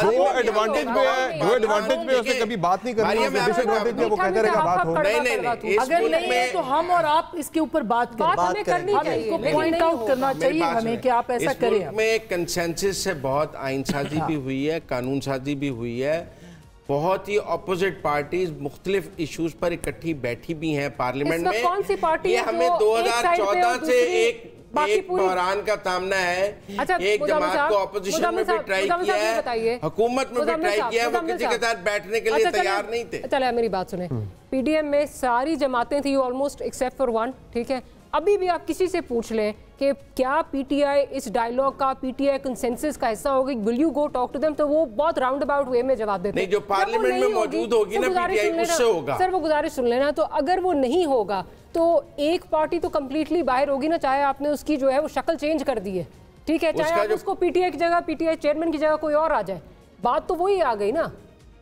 जो एडवांटेज में है, जो एडवांटेज में उसने कभी बात नहीं करनी, डिसएडवांटेज में वो कहते रहेगा बात हो। नहीं, अगर नहीं है तो हम और आप इसके ऊपर बात हमें करनी चाहिए, पॉइंट आउट करना चाहिए हमें कि आप ऐसा करें। में कंसेंसस से बहुत आइन साजी भी हुई है, कानून साजी भी हुई है। बहुत ही अपोजिट पार्टीज मुख्तलिफ इश्यूज पर इकट्ठी बैठी भी हैं पार्लियामेंट में। कौन सी पार्टी ये हमें 2014 से एक बहरान का सामना है। अच्छा, एक जमात को अपोजिशन में भी ट्राई किया है, हुकूमत में भी ट्राई किया है, वो किसी के साथ बैठने के लिए तैयार नहीं थे। चले, मेरी बात सुने। पीडीएम में सारी जमातें थी ऑलमोस्ट एक्सेप्ट फॉर वन, ठीक है। अभी भी आप किसी से पूछ लें कि क्या पीटीआई इस डायलॉग का, पीटीआई कंसेंसस का हिस्सा होगी, will you go talk to them, तो वो बहुत राउंड अबाउट वे में जवाब देते हैं। नहीं, जो पार्लियामेंट में मौजूद होगी ना पीटीआई, उससे होगा। सर वो गुजारिश सुन लेना, तो अगर वो नहीं होगा तो एक पार्टी तो कंप्लीटली बाहर होगी ना, चाहे आपने उसकी जो है वो शक्ल चेंज कर दी है, ठीक है, चाहे आप उसको पीटीआई की जगह, पीटीआई चेयरमैन की जगह कोई और आ जाए, बात तो वही आ गई ना।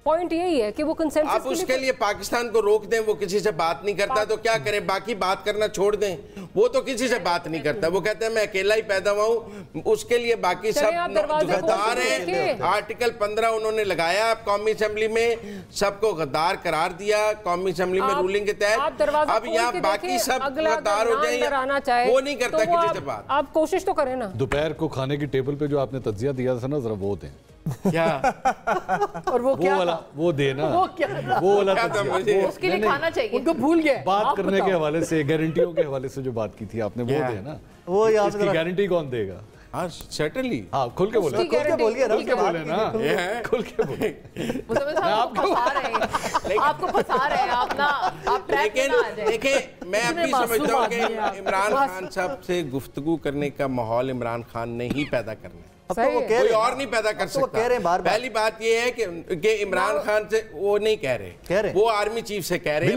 पॉइंट यही है कि वो कंसेंसस, आप उसके लिए पाकिस्तान को रोक दें, वो किसी से बात नहीं करता तो क्या करें, बाकी बात करना छोड़ दें, वो तो किसी से बात नहीं करता, वो कहते हैं मैं अकेला ही पैदा हुआ हूं, उसके लिए बाकी सब गद्दार हैं। आर्टिकल 15 उन्होंने लगाया कौमी असेंबली में, सबको गद्दार करार दिया कौमी असेंबली में रूलिंग के तहत। अब यहाँ बाकी सब गद्दार हो जाए, वो नहीं करता किसी से बात। आप कोशिश तो करें ना। दोपहर को खाने की टेबल पे जो आपने तज्जिया दिया था ना, जरा वो दें। क्या? और वो क्या वाला वो देना, वो क्या वो वाला तज्जिया, उसके लिए खाना चाहिए, उनको भूल गए बात करने के हवाले से, गारंटियों के हवाले से जो बात की थी आपने, वो देना। वो इसकी गारंटी कौन देगा? हाँ सर्टेनली, हाँ खुल के बोले, खुल के बोलिए ना, खुल के बोले ना, खुल के बोले। आपको फंसा रहे हैं आप ना, आप ट्रैक पे ना आ जाए। देखिए मैं अभी समझता हूँ कि इमरान खान साहब से गुफ्तगू करने का माहौल इमरान खान ने ही पैदा करना है, कोई और नहीं पैदा कर सकता। कह रहे हैं बार-बार। पहली बात ये है कि इमरान खान से वो नहीं कह रहे, वो आर्मी चीफ से कह रहे हैं,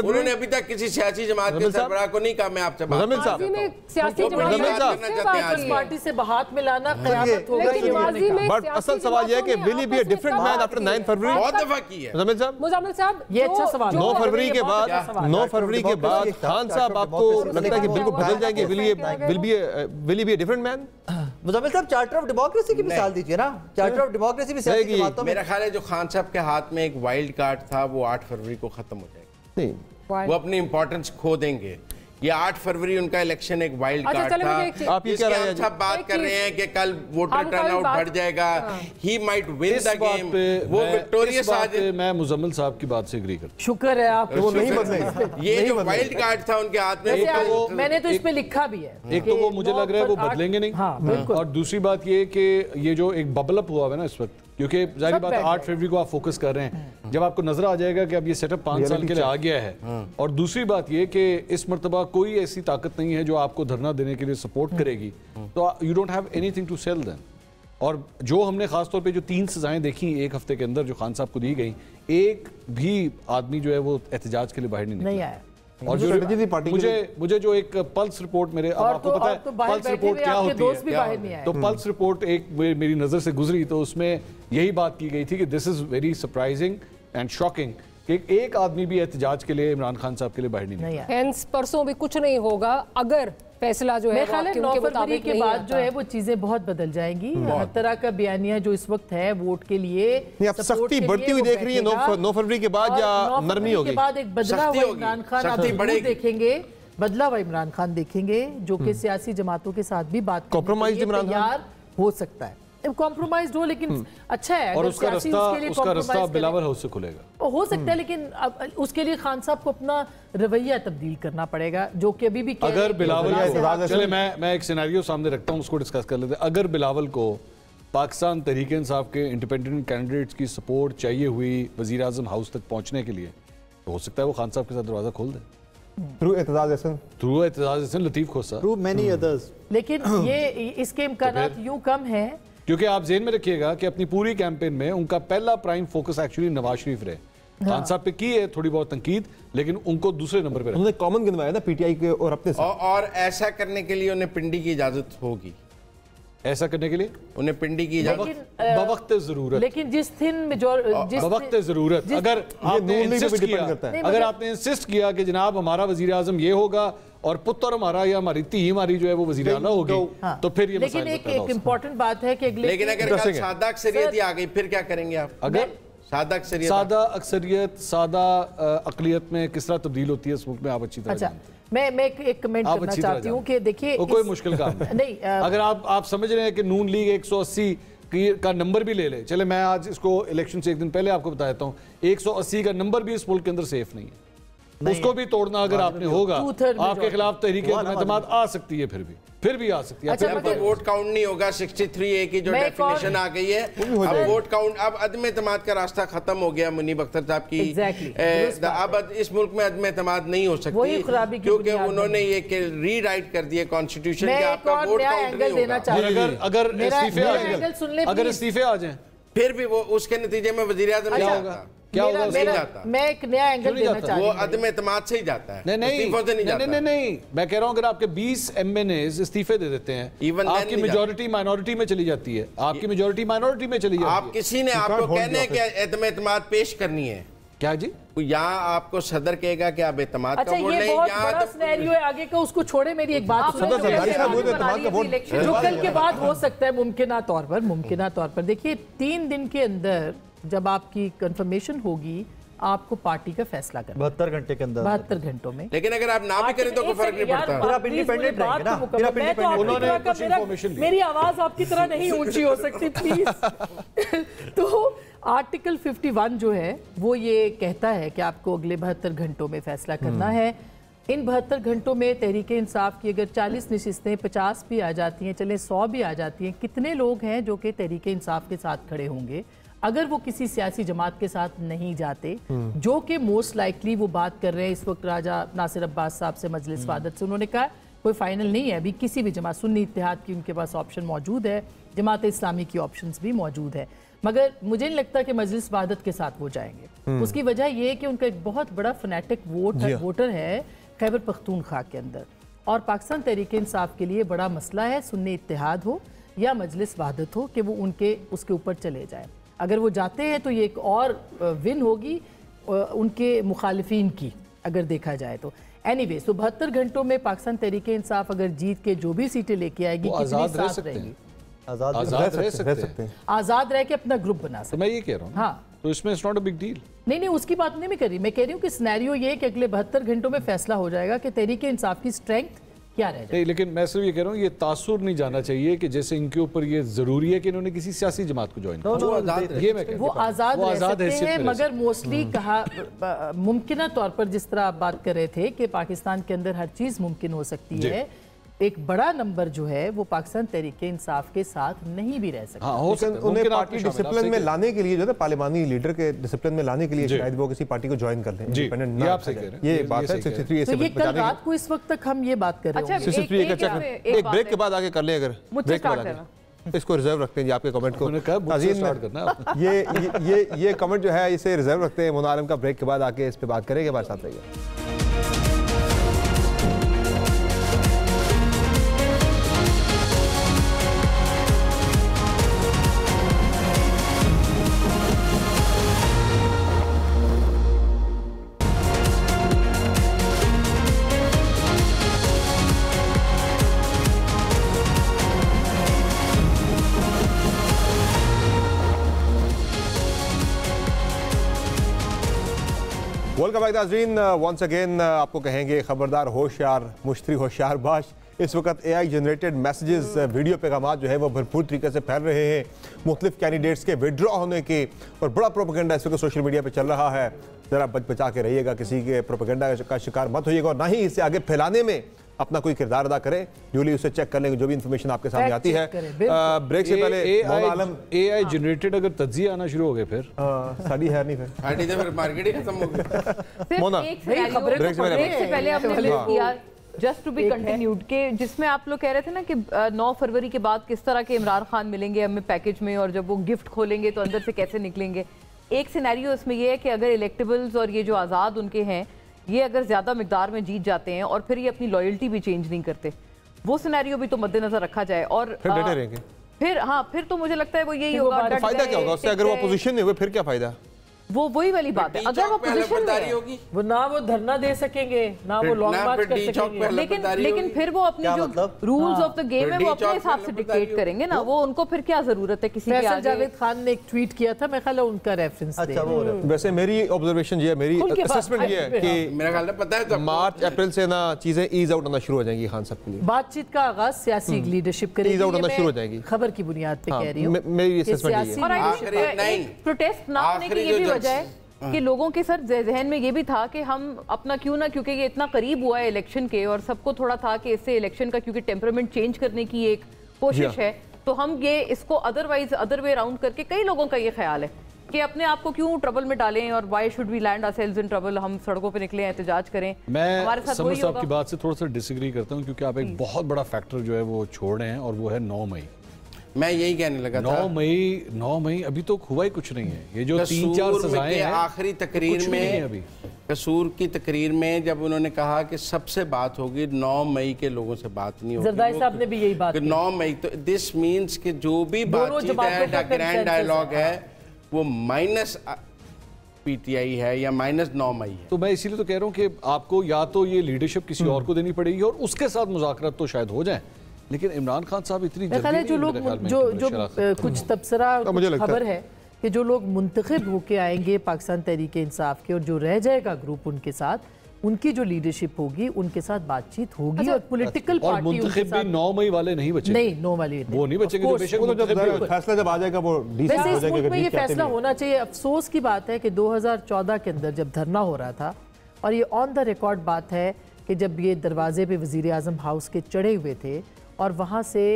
उन्होंने अभी तक किसी सियासी जमात के सरबराह को नहीं कहा मैं आपसे बात पार्टी से हाथ मिलाना क़यामत होगा। बट असल सवाल यह है कि will he be a different man after 9 फरवरी? बहुत दफा की है मुज़म्मिल साहब, ये अच्छा सवाल। 9 फरवरी के बाद, 9 फरवरी के बाद खान साहब आपको लगता है कि बिल्कुल बदल जाएंगे? Will he be a different man? Muzammil साहब चार्टर ऑफ डेमोक्रेसी की मिसाल दीजिए ना, चार्टर ऑफ डेमोक्रेसी भी सियासी जमातों में। मेरा ख्याल है जो खान साहब के हाथ में एक वाइल्ड कार्ड था वो 8 फरवरी को खत्म हो जाएगा, नहीं वो अपनी इंपॉर्टेंस खो देंगे। ये 8 फरवरी उनका इलेक्शन एक वाइल्ड कार्ड था। आप ये कह रहे हैं, सब बात कर रहे हैं कि कल वोटर टर्नआउट बढ़ जाएगा, he might win the game, वो विक्टोरियस आ जाए। मैं मुजम्मिल साहब की बात से एग्री करता हूं। शुक्र है आप वो नहीं बदलेंगे। ये जो वाइल्ड कार्ड था उनके हाथ में, मैंने तो इस पे लिखा भी है। एक तो वो मुझे लग रहा है वो बदलेंगे नहीं, और दूसरी बात ये कि ये जो एक बबल अप हुआ है ना इस वक्त, क्योंकि जाहिर बात है 8 फरवरी को आप फोकस कर रहे हैं, जब आपको नजर आ जाएगा कि अब ये सेटअप 5 साल के लिए आ गया है, और दूसरी बात ये कि इस मर्तबा कोई ऐसी ताकत नहीं है जो आपको धरना देने के लिए सपोर्ट करेगी, तो you don't have anything to sell then. और जो हमने खासतौर पे जो 3 सजाएं देखी एक हफ्ते के अंदर जो खान साहब को दी गई, एक भी आदमी जो है वो एहतजाज के लिए बाहर नहीं आया। और जो मुझे जो एक पल्स रिपोर्ट मेरे, अब आपको पता है पल्स रिपोर्ट क्या होती है, तो पल्स रिपोर्ट एक मेरी नजर से गुजरी तो उसमें यही बात की गई थी कि this is very surprising and shocking कि एक आदमी भी एहतजाज के लिए इमरान खान साहब के लिए बाहर नहीं आया। हेंस परसों भी कुछ नहीं होगा अगर फैसला जो है 9 फरवरी के बाद जो है वो चीजें बहुत बदल जाएंगी। हर तरह का बयानिया जो इस वक्त है वोट के लिए सख्ती बढ़ती हुई देख रही है 9 फरवरी के बाद, या नरमी होगी? के बाद एक बदला हुआ इमरान खान आप देखेंगे, बदला हुआ इमरान खान देखेंगे जो कि सियासी जमातों के साथ भी बात कॉम्प्रोमाइज इमरान खान हो सकता है, कॉम्प्रोमाइज हो, लेकिन अच्छा है और उसका रास्ता बिलावल हाउस से खुलेगा, हो सकता है, लेकिन अब उसके लिए खान साहब को अपना रवैया तब्दील करना पड़ेगा, जो कि अभी भी अगर बिलावल, चले मैं एक सिनेरियो सामने रखता हूँ, उसको डिस्कस कर लेते हैं। अगर बिलावल को पाकिस्तान तहरीक इंसाफ के इंडिपेंडेंट कैंडिडेट्स की सपोर्ट चाहिए हुई वजीर आजम हाउस तक पहुंचने के लिए, तो हो सकता है वो खान साहब के साथ दरवाजा खोल दे थ्रू एतजाज हसन, लतीफ खोसा, थ्रू मेनी अदर्स। लेकिन ये इसके इम्कानात यूं कम है, क्योंकि आप ज़हन में रखिएगा कि अपनी पूरी कैंपेन में उनका पहला prime focus actually Nawaz Sharif रहे। खान साहब पे की है थोड़ी बहुत तंकीद, लेकिन उनको दूसरे नंबर पे उन्होंने कॉमन गिनवाया ना पीटीआई के और अपने से। और ऐसा करने के लिए उन्हें पिंडी की इजाजत होगी, ऐसा करने के लिए उन्हें पिंडी की इजाजत बवक्त ज़रूरत, लेकिन जिस दिन बवक्त ज़रूरत अगर आपने इंसिस्ट किया कि जनाब हमारा वजीर आजम ये होगा और पुत्र हमारा या हमारी धी हमारी जो है वो वजीर आला होगी, तो फिर ये लेकिन एक इम्पोर्टेंट बात है कि लेकिन अगर सादा अक्सरियत ही आ गई फिर क्या करेंगे आप? अगर सादा अक्सरियत सादा अकलियत में किस तरह तब्दील होती है इस मुल्क में, आप अच्छी तरह जानते हैं। मैं एक कमेंट करना चाहती हूँ कि देखिए कोई मुश्किल काम नहीं, अगर आप समझ रहे हैं कि नून लीग 180 का नंबर भी ले ले, चले मैं आज इसको इलेक्शन से एक दिन पहले आपको बताता हूँ, 180 का नंबर भी इस मुल्क के अंदर सेफ नहीं है। उसको भी तोड़ना अगर आपने होगा, आपके खिलाफ तहरीक एतमाद आ सकती है, फिर भी आ सकती है। अच्छा, अब वोट काउंट नहीं होगा, 63A की जो डेफिनेशन आ गई है, अब वोट काउंट, अब अदम एतमाद का रास्ता खत्म हो गया मुनीब अख्तर साहब की। अब इस मुल्क में अदम एतमाद नहीं हो सकती क्योंकि उन्होंने ये रीराइट कर दिया कॉन्स्टिट्यूशन के, आपका वोट काउंट नहीं होगा। अगर इस्तीफे आ जाए फिर भी वो उसके नतीजे में वजीर आज़म क्या होगा? क्या होगा? नहीं जाता। मैं एक नया एंगल देना चाहता हूं। वो अदम एतमाद से ही जाता है, इस्तीफों से नहीं जाता। नहीं, मैं कह रहा हूं अगर आपके 20 MNAs इस्तीफे दे देते हैं, आपकी मेजॉरिटी माइनॉरिटी में चली जाती है, आपकी मेजॉरिटी माइनॉरिटी में चली जाती है। आप किसी ने आपको कहने के अदम एतमाद पेश करनी है क्या जी? यहाँ आपको सदर कहेगा कि आप एतमाद का वोट नहीं, यहाँ बड़ा सिनेरियो है आगे का, उसको छोड़े, मेरी एक बात सुनो। जो कल के बाद हो सकता है मुमकिना तौर पर देखिए 3 दिन के अंदर जब आपकी कंफर्मेशन होगी, आपको पार्टी का फैसला करना 72 घंटे के अंदर, 72 घंटों में। लेकिन अगर आप ना भी करें तो कोई फर्क नहीं पड़ता, फिर आप इंडिपेंडेंट रहेंगे ना, फिर आप इंडिपेंडेंट। मेरी आवाज आपकी तरह नहीं ऊंची हो सकती प्लीज। तो आर्टिकल 51 जो है वो ये कहता है कि आपको अगले 72 घंटों में फैसला करना है। इन 72 घंटों में तहरीक इंसाफ की अगर 40 नशिस्तें 50 भी आ जाती हैं, चले 100 भी आ जाती हैं, कितने लोग हैं जो कि तहरीक इंसाफ के साथ खड़े होंगे अगर वो किसी सियासी जमात के साथ नहीं जाते, जो कि मोस्ट लाइकली वो बात कर रहे हैं इस वक्त राजा नासिर अब्बास साहब से, मजलिस वादत से, उन्होंने कहा कोई फाइनल नहीं है अभी किसी भी जमात, सुन्नी इत्तेहाद की उनके पास ऑप्शन मौजूद है, जमात इस्लामी की ऑप्शंस भी मौजूद है, मगर मुझे नहीं लगता कि मजलिस वादत के साथ वो जाएंगे। उसकी वजह ये है कि उनका एक बहुत बड़ा फनेटिक वोटर है खैबर पख्तूनख्वा के अंदर, और पाकिस्तान तहरीक इंसाफ के लिए बड़ा मसला है सुन्नी इत्तेहाद हो या मजलिस वादत हो कि वो उसके ऊपर चले जाए। अगर वो जाते हैं तो ये एक और विन होगी उनके मुखालिफिन की, अगर देखा जाए तो। एनीवे, तो 72 घंटों में पाकिस्तान तहरीक इंसाफ अगर जीत के जो भी सीटें लेके आएगी, कितनी साथ रहेगी, आजाद रह सकते हैं, आजाद रह के अपना ग्रुप बना सकते। मैं ये कह रहा हूँ, हाँ, तो इसमें it's not a big deal. नहीं, उसकी बात नहीं मैं कर रही, मैं कह रही हूँ कि सिनेरियो ये कि अगले 72 घंटों में फैसला हो जाएगा कि तहरीक इंसाफ की स्ट्रेंथ क्या रह जाए। लेकिन मैं सिर्फ ये कह रहा हूँ, ये तासुर नहीं जाना चाहिए कि जैसे इनके ऊपर ये जरूरी है कि इन्होंने किसी सियासी जमात को ज्वाइन किया। वो आजाद रह सकते हैं, मगर मोस्टली कहा मुमकिन तौर पर जिस तरह आप बात कर रहे थे कि पाकिस्तान के अंदर हर चीज मुमकिन हो सकती है, एक बड़ा नंबर जो है वो पाकिस्तान तहरीक इंसाफ के साथ नहीं भी रह सकता। उन्हें पार्टी डिसिप्लिन में लाने के लिए जो है पार्लिमानी लीडर के डिसिप्लिन में लाने के लिए शायद वो किसी पार्टी को ज्वाइन कर लें, इंडिपेंडेंट ना। ये बात है 63 तो ये कल रात को इस वक्त तक हम ये बात कर रहे हैं। 63 का चक्कर एक ब्रेक के बाद आगे कर लें, अगर ब्रेक के बाद आगे इसको रिजर्व रखते हैं जी, आपके कमेंट को। ये कमेंट जो है इसे रिजर्व रखते हैं, मोना आलम का ब्रेक के बाद आके इस पे बात करेंगे। हमारे साथ रहिए। वेलकम बैक नाज़रीन, वंस अगेन आपको कहेंगे खबरदार, होशियार मुश्तरी, होशियार बाश। इस वक्त AI जनरेटेड मैसेजेस, वीडियो पैगाम जो है वो भरपूर तरीके से फैल रहे हैं मुख्तलिफ कैंडिडेट्स के विड्रॉ होने के, और बड़ा प्रोपेगेंडा इस वक्त सोशल मीडिया पर चल रहा है। ज़रा बचा के रहिएगा, किसी के प्रोपेगेंडा का शिकार मत होइएगा, और ना ही इसे आगे फैलाने में अपना कोई किरदार अदा करें। ड्यूली उसे चेक कर लेंगे जो भी इंफॉर्मेशन आपके सामने आती है। ब्रेक से पहले AI जनरेटेड अगर तज्जिया आना शुरू हो गए फिर साड़ी है नहीं, फिर मार्केट ही खत्म हो गई। मोना ब्रेक से पहले आपने लिस्ट किया जस्ट टू बी कंटिन्यूड के, जिसमें आप लोग कह रहे थे ना कि 9 फरवरी के बाद किस तरह के इमरान खान मिलेंगे हमें पैकेज में, और जब वो गिफ्ट खोलेंगे तो अंदर से कैसे निकलेंगे। एक सिनेरियो इसमें ये है कि अगर इलेक्टेबल्स और ये जो आज़ाद उनके हैं, ये अगर ज्यादा मिकदार में जीत जाते हैं और फिर ये अपनी लॉयल्टी भी चेंज नहीं करते, वो सिनेरियो भी तो मद्देनजर रखा जाए। और फिर तो मुझे लगता है वो यही होगा। फायदा क्या होगा उससे अगर वो अपोजिशन में हुए, फिर क्या फायदा? वो वही वाली बात है, अगर वो पोजीशन में होगी वो ना वो धरना दे सकेंगे ना वो लॉन्ग मार्च कर सकेंगे, लेकिन फिर वो अपनी जो रूल्स ऑफ द गेम है वो अपने हिसाब से डिक्टेट करेंगे ना, वो उनको फिर क्या जरूरत है किसी के आगे। जावेद खान ने एक ट्वीट किया था, मैं ख्याल है उनका रेफरेंस दे। वैसे मेरी ऑब्जर्वेशन ये है, मेरी असेसमेंट ये है कि मेरा ख्याल है पता है तो मार्च अप्रैल से ना चीजें ईज आउट होना शुरू हो जाएंगी खान साहब के लिए। बातचीत का आगाज सियासी लीडरशिप करेगी, ईज आउट होना शुरू हो जाएगी, खबर की बुनियाद पे कह रही हूँ। मेरी असेसमेंट ये है। प्रोटेस्ट ना होने की ये भी वजह है कि लोगों के सर जहन में ये भी था कि हम अपना क्यों ना, क्योंकि ये इतना करीब हुआ है इलेक्शन के और सबको थोड़ा था कि इससे इलेक्शन का क्योंकि टेम्परामेंट चेंज करने की एक कोशिश है, तो हम ये इसको अदरवाइज अदर वे राउंड करके, कई लोगों का ये ख्याल है कि अपने आप को क्यों ट्रबल में डालें और why should we land ourselves in trouble, हम सड़कों पे निकले एहतजाज करें। मैं हमारे साथ समर वही साहब होगा। की बात से थोड़ा सा डिसएग्री करता हूँ, क्योंकि आप एक बहुत बड़ा फैक्टर जो है वो छोड़ रहे हैं और वो है 9 मई। मैं यही कहने लगा था, 9 मई अभी तो हुआ ही कुछ नहीं है। ये जो 3-4 सजाएं हैं आखिरी तकरीर कुछ भी नहीं है में अभी। कसूर की तकरीर में जब उन्होंने कहा कि सबसे बात होगी, 9 मई के लोगों से बात नहीं होगी। जरदारी साहब ने भी यही बात की। 9 मई तो दिस मीन्स कि जो भी बातचीत है, ग्रैंड डायलॉग है, वो माइनस पीटीआई है या माइनस 9 मई है। तो मैं इसीलिए तो कह रहा हूँ कि आपको या तो ये लीडरशिप किसी और को देनी पड़ेगी और उसके साथ मुज़ाकरात तो शायद हो जाए, लेकिन इमरान खान साहब इतनी मेरे ख्याल है जो लोग जो कुछ तबसरा खबर है कि जो लोग मुंतखब होके आएंगे पाकिस्तान तहरीक इंसाफ के और जो रह जाएगा ग्रुप उनके साथ, उनकी जो लीडरशिप होगी उनके साथ बातचीत होगी और पॉलिटिकल और पार्टी मुंतखब भी 9 मई वाले नहीं बचेंगे। नहीं, 9 वाले वो नहीं बचेंगे, जो बेशक जब फैसला जब आ जाएगा वो वैसे इस मुल्क में ये फैसला होना चाहिए। अफसोस की बात है कि 2014 के अंदर जब धरना हो रहा था, और ये ऑन द रिकॉर्ड बात है कि जब ये दरवाजे पे वजीर आजम हाउस के चढ़े हुए थे और वहाँ से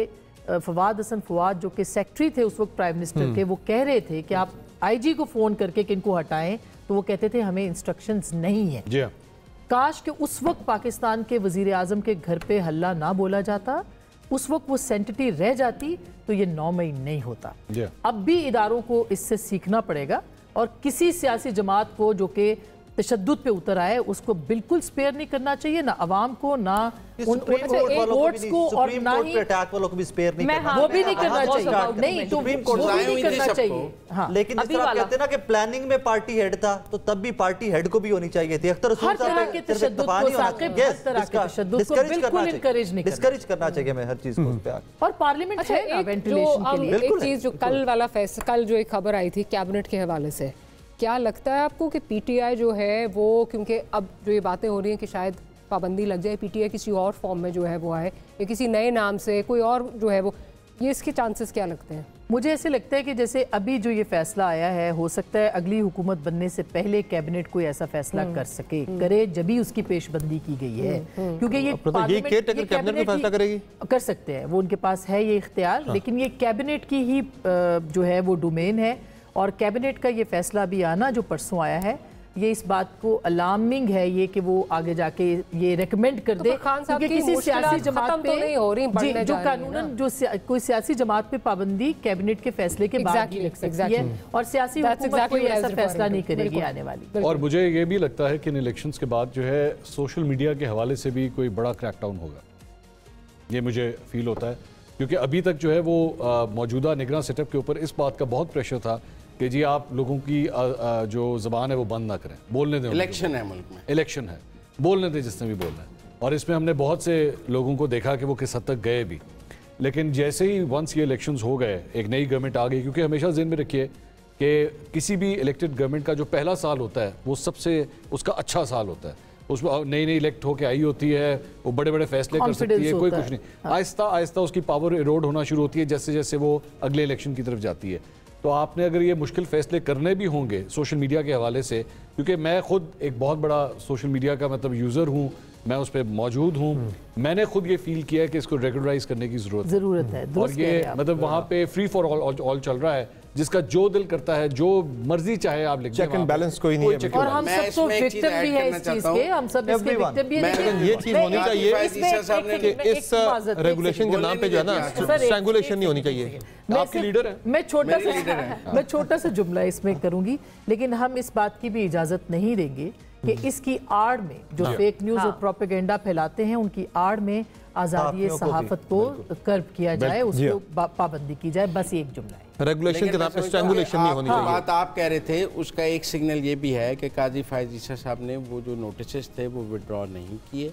फवाद हसन फवाद जो कि सेक्रेटरी थे उस वक्त प्राइम मिनिस्टर के, वो कह रहे थे कि आप आईजी को फ़ोन करके कि इनको हटाएं, तो वो कहते थे हमें इंस्ट्रक्शंस नहीं है। जी हाँ। काश कि उस वक्त पाकिस्तान के वजीर आजम के घर पे हल्ला ना बोला जाता, उस वक्त वो सेंटिटी रह जाती, तो ये 9 मई नहीं होता। अब भी इदारों को इससे सीखना पड़ेगा और किसी सियासी जमात को जो कि तशद्दुद पे उतर आए उसको बिल्कुल स्पेयर नहीं करना चाहिए, ना अवाम को, ना उन वोट्स को, और ना ही अटैक वालों को भी स्पेयर नहीं करना, वो भी नहीं करना चाहिए। नहीं तो वो भी नहीं करना चाहिए। हाँ, लेकिन इस तरह कहते हैं ना कि प्लानिंग में पार्टी हेड था, तो तब भी पार्टी हेड को भी होनी चाहिए थी। अख्तर हर तरह के तशद्दुद को, साकिब, हर तरह के तशद्दुद को बिल्कुल इनकरेज नहीं करना, डिस्करेज करना चाहिए मैं हर चीज को उस पे। और पार्लियामेंट है ना वेंटिलेशन के लिए। एक चीज जो कल वाला फैसला, कल जो एक खबर आई थी कैबिनेट के हवाले से, क्या लगता है आपको कि पीटीआई जो है वो, क्योंकि अब जो ये बातें हो रही हैं कि शायद पाबंदी लग जाए, पीटीआई किसी और फॉर्म में जो है वो आए या किसी नए नाम से कोई और जो है वो, ये इसके चांसेस क्या लगते हैं? मुझे ऐसे लगता है कि जैसे अभी जो ये फैसला आया है, हो सकता है अगली हुकूमत बनने से पहले कैबिनेट कोई ऐसा फैसला कर सके, करे, जब भी उसकी पेशबंदी की गई है, क्योंकि ये कैबिनेट फैसला करेगी, कर सकते हैं, वो उनके पास है ये इख्तियार, लेकिन ये कैबिनेट की ही जो है वो डोमेन है। और कैबिनेट का ये फैसला भी आना जो परसों आया है, ये इस बात को अलार्मिंग है ये कि वो आगे जाके ये रेकमेंड कर दे, क्योंकि किसी सियासी जमात पे नहीं हो रही, जी, जो कानूनन जो कोई सियासी जमात पे पाबंदी कैबिनेट के फैसले के बाद ही लग सकती है, और सियासी हुकूमत कोई ऐसा फैसला नहीं करेगी आने वाली। और मुझे ये भी लगता है कि इन इलेक्शंस के बाद जो है सोशल मीडिया के हवाले से भी कोई बड़ा क्रैकडाउन होगा, ये मुझे फील होता है, क्योंकि अभी तक जो है वो मौजूदा निगरान सेटअप के ऊपर इस बात का बहुत प्रेशर था कि जी आप लोगों की जो ज़बान है वो बंद ना करें, बोलने दें। इलेक्शन है मुल्क में, इलेक्शन है, बोलने दें जिसने भी बोलना है। और इसमें हमने बहुत से लोगों को देखा कि वो किस हद तक गए भी, लेकिन जैसे ही वंस ये इलेक्शंस हो गए, एक नई गवर्नमेंट आ गई, क्योंकि हमेशा ज़हन में रखिए कि किसी भी इलेक्टेड गवर्नमेंट का जो पहला साल होता है वो सबसे उसका अच्छा साल होता है, उसमें नई नई इलेक्ट होकर आई होती है, वो बड़े बड़े फैसले कर सकती है, कोई कुछ नहीं, आहिस्ता आहिस्ता उसकी पावर इरोड होना शुरू होती है जैसे जैसे वो अगले इलेक्शन की तरफ जाती है। तो आपने अगर ये मुश्किल फैसले करने भी होंगे सोशल मीडिया के हवाले से, क्योंकि मैं खुद एक बहुत बड़ा सोशल मीडिया का मतलब यूज़र हूँ, मैं उस पर मौजूद हूँ, मैंने खुद ये फील किया है कि इसको रेगुलराइज करने की ज़रूरत है। और ये मतलब वहाँ पे फ्री फॉर ऑल चल रहा है, जिसका जो दिल करता है, जो मर्जी चाहे आप लिख दें, चेक एंड बैलेंस कोई नहीं है। और हम सब तो विक्टिम भी है इस चीज के, हम सब इसके विक्टिम भी हैं। लेकिन ये चीज होनी चाहिए कि इस रेगुलेशन के नाम पे जो है ना स्ट्रैंगुलेशन नहीं होनी चाहिए। आपके लीडर है, मैं छोटा सा जुमला इसमें करूंगी, लेकिन हम इस बात की भी इजाजत नहीं देंगे कि इसकी आड़ में जो फेक न्यूज और प्रोपेगेंडा फैलाते हैं, उनकी आड़ में आज़ादी सहाफत को कर्ब किया जाए, उसको पाबंदी की जाए, बस एक जुमला है। रेगुलेशन के नाम पे स्ट्रैंगुलेशन नहीं होनी चाहिए। बात आप कह रहे थे, उसका एक सिग्नल ये भी है कि काजी फायज ईसा साहब ने वो जो नोटिस थे वो विड्रॉ नहीं किए,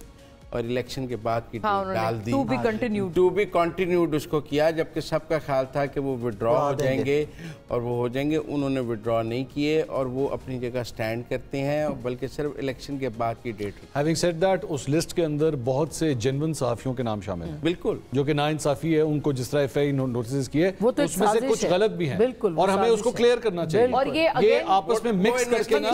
और इलेक्शन के बाद की हाँ, डेट डाल दी, टू बी कंटिन्यूड उसको किया, जबकि सबका ख्याल था कि वो विड्रॉ हो जाएंगे और वो हो जाएंगे। उन्होंने विड्रॉ नहीं किए और वो अपनी जगह स्टैंड करते हैं, और बल्कि सिर्फ इलेक्शन के बाद की डेट। हैविंग सेड दैट, उस लिस्ट के अंदर बहुत से जेन्युइन सहाफियों के नाम शामिल हैं, बिल्कुल, जो कि नाइंसाफी है, उनको जिस तरह एफआई नोटिस किए वो तो उसमें से कुछ गलत भी हैं, बिल्कुल, और हमें उसको क्लियर करना चाहिए। और ये आपस में मिक्स करके ना,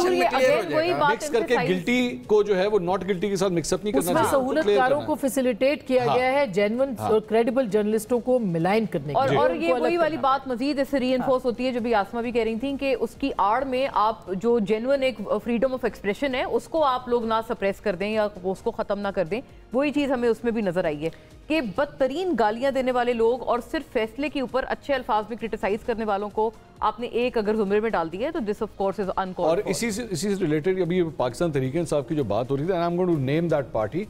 मिक्स करके गिल्टी को जो है वो नॉट गिल्टी के साथ मिक्सअप नहीं करना चाहिए। सहूलतकारों को फैसिलिटेट किया गया है जेन्युइन और क्रेडिबल जर्नलिस्टों को मिलाइन करने के लिए। और ये वही वाली बात मजीद इससे रीइंफोर्स होती है जो भी आसमा भी कह रही थी कि उसकी आड़ में आप जो जेन्युइन एक फ्रीडम ऑफ एक्सप्रेशन है उसको आप लोग ना सप्रेस कर दें या उसको खत्म ना कर दें। वही चीज हमें उसमें भी नजर आई है कि बदतरीन गालियां देने वाले लोग और सिर्फ फैसले के ऊपर अच्छे अल्फाज में क्रिटिसाइज करने वालों को आपने एक अगर जुमरे में डाल दिया है तो this of course is uncalled. और इसी से रिलेटेड अभी पाकिस्तान तहरीक इंसाफ की जो बात हो रही थी, I am going to name that party.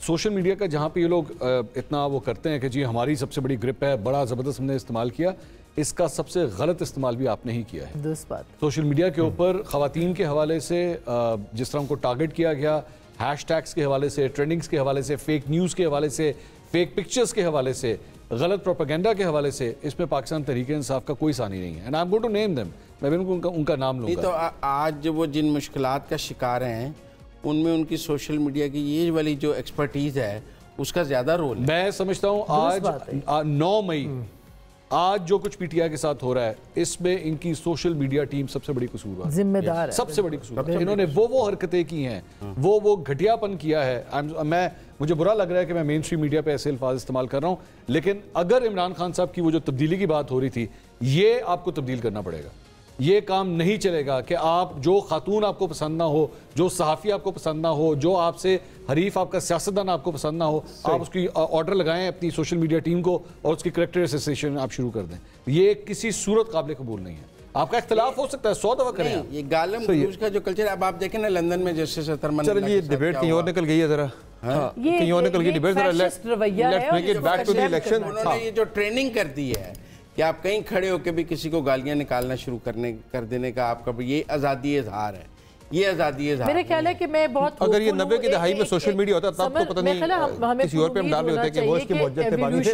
Social media का जहाँ पे ये लोग इतना वो करते हैं कि जी हमारी सबसे बड़ी ग्रिप है, बड़ा ज़बरदस्त हमने इस्तेमाल किया, इसका सबसे गलत इस्तेमाल भी आपने ही किया है। सोशल मीडिया के ऊपर ख़वातीन के हवाले से जिस तरह उनको टारगेट किया गया, हैशटैग्स के हवाले से, ट्रेंडिंग्स के हवाले से, फेक न्यूज़ के हवाले से, फेक पिक्चर्स के हवाले से, गलत प्रोपेगेंडा के हवाले से, इसमें पाकिस्तान तहरीक इंसाफ का कोई सानी नहीं है। And I am going to name them, मैं भी उनका नाम लूँगा। तो आज वो जिन मुश्किलात का शिकार हैं उनमें उनकी सोशल मीडिया की ये वाली जो एक्सपर्टीज है उसका ज्यादा रोल है। मैं समझता हूँ आज 9 मई आज जो कुछ पीटीआई के साथ हो रहा है इसमें इनकी सोशल मीडिया टीम सबसे बड़ी कसूरवार जिम्मेदार है, सबसे बड़ी कसूरवार। इन्होंने वो हरकतें की हैं, वो घटियापन किया है। मुझे बुरा लग रहा है कि मैं मेन स्ट्रीम मीडिया पे ऐसे अल्फाज इस्तेमाल कर रहा हूँ, लेकिन अगर इमरान खान साहब की वो जो तब्दीली की बात हो रही थी, ये आपको तब्दील करना पड़ेगा। ये काम नहीं चलेगा कि आप जो खातून आपको पसंद ना हो, जो सहाफ़ी आपको पसंद ना हो, जो आपसे हरीफ आपका सियासतदान आपको पसंद ना हो, आप उसकी ऑर्डर लगाएं अपनी सोशल मीडिया टीम को और उसकी करेक्टर एसोसिएशन आप शुरू कर दें। ये किसी सूरत काबिल कबूल नहीं है। आपका इख्तिलाफ हो सकता है, 100 दफा करें। ये गालम गलूज का जो कल्चर, अब आप देखें ना लंदन में जैसे चलिए ये डिबेट कहीं और निकल गई है, जरा कहीं और निकल गई डिबेट, जरा let's make it back to the election. उन्होंने ये जो ट्रेनिंग कर दी है कि आप कहीं खड़े होकर भी किसी को गालियां निकालना शुरू कर देने का आपका ये आज़ादी इजहार है, ये आज़ादी इजहार। मेरे ख्याल है कि मैं बहुत अगर ये 90 की दहाई में सोशल मीडिया होता तब तो पता नहीं किसी और पे हम डाल रहे होते कि वो इसके मुज्जत पे बानी थे।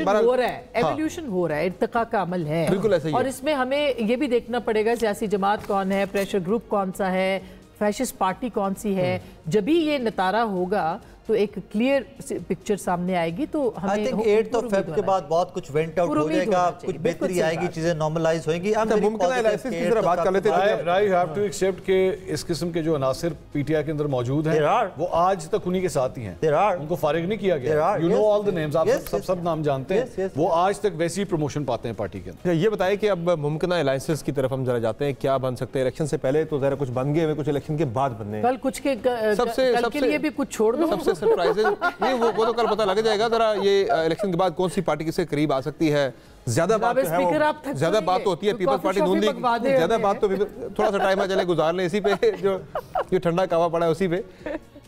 एवोल्यूशन हो रहा है, इर्तिका का अमल है, बिल्कुल ऐसा ही है। और इसमें हमें ये भी देखना पड़ेगा सियासी जमात कौन है, प्रेशर ग्रुप कौन सा है, फैशिस्ट पार्टी कौन सी है। जब भी ये नतारा होगा तो एक क्लियर पिक्चर सामने आएगी। तो आई थिंक 8 फेब के बाद बहुत कुछ वेंट आउट हो जाएगा, कुछ बेहतरी आएगी, चीजें नॉर्मलाइज होंगी। मुमकिन है एनालिसिस की तरह बात कर लेते हैं। Right, you have to accept के इस किस्म के जो अनासिर पीटीआई के अंदर मौजूद हैं वो आज तक उन्हीं के साथ ही हैं, उनको फारिग नहीं किया गया। You know all the names, आप सब नाम जानते हैं, वो आज तक वैसी ही प्रमोशन पाते हैं पार्टी के अंदर। ये बताइए कि अब मुमकिन अलायंसेस की तरफ हम जरा जाते हैं, क्या बन सकते हैं? इलेक्शन से पहले तो जरा कुछ बन गए, कुछ इलेक्शन के बाद बनने, कल कुछ के लिए भी कुछ छोड़ दो। सबसे सरप्राइजिंग नहीं, वो तो कल पता लग जाएगा। जरा ये इलेक्शन के बाद कौन सी पार्टी किसके करीब आ सकती है? ज्यादा बात तो है, ज्यादा बात होती है पीपल्स पार्टी नून लीग, ज्यादा बात तो थोड़ा सा टाइम चले गुजार लें इसी पे, जो ठंडा कावा पड़ा है उसी पे।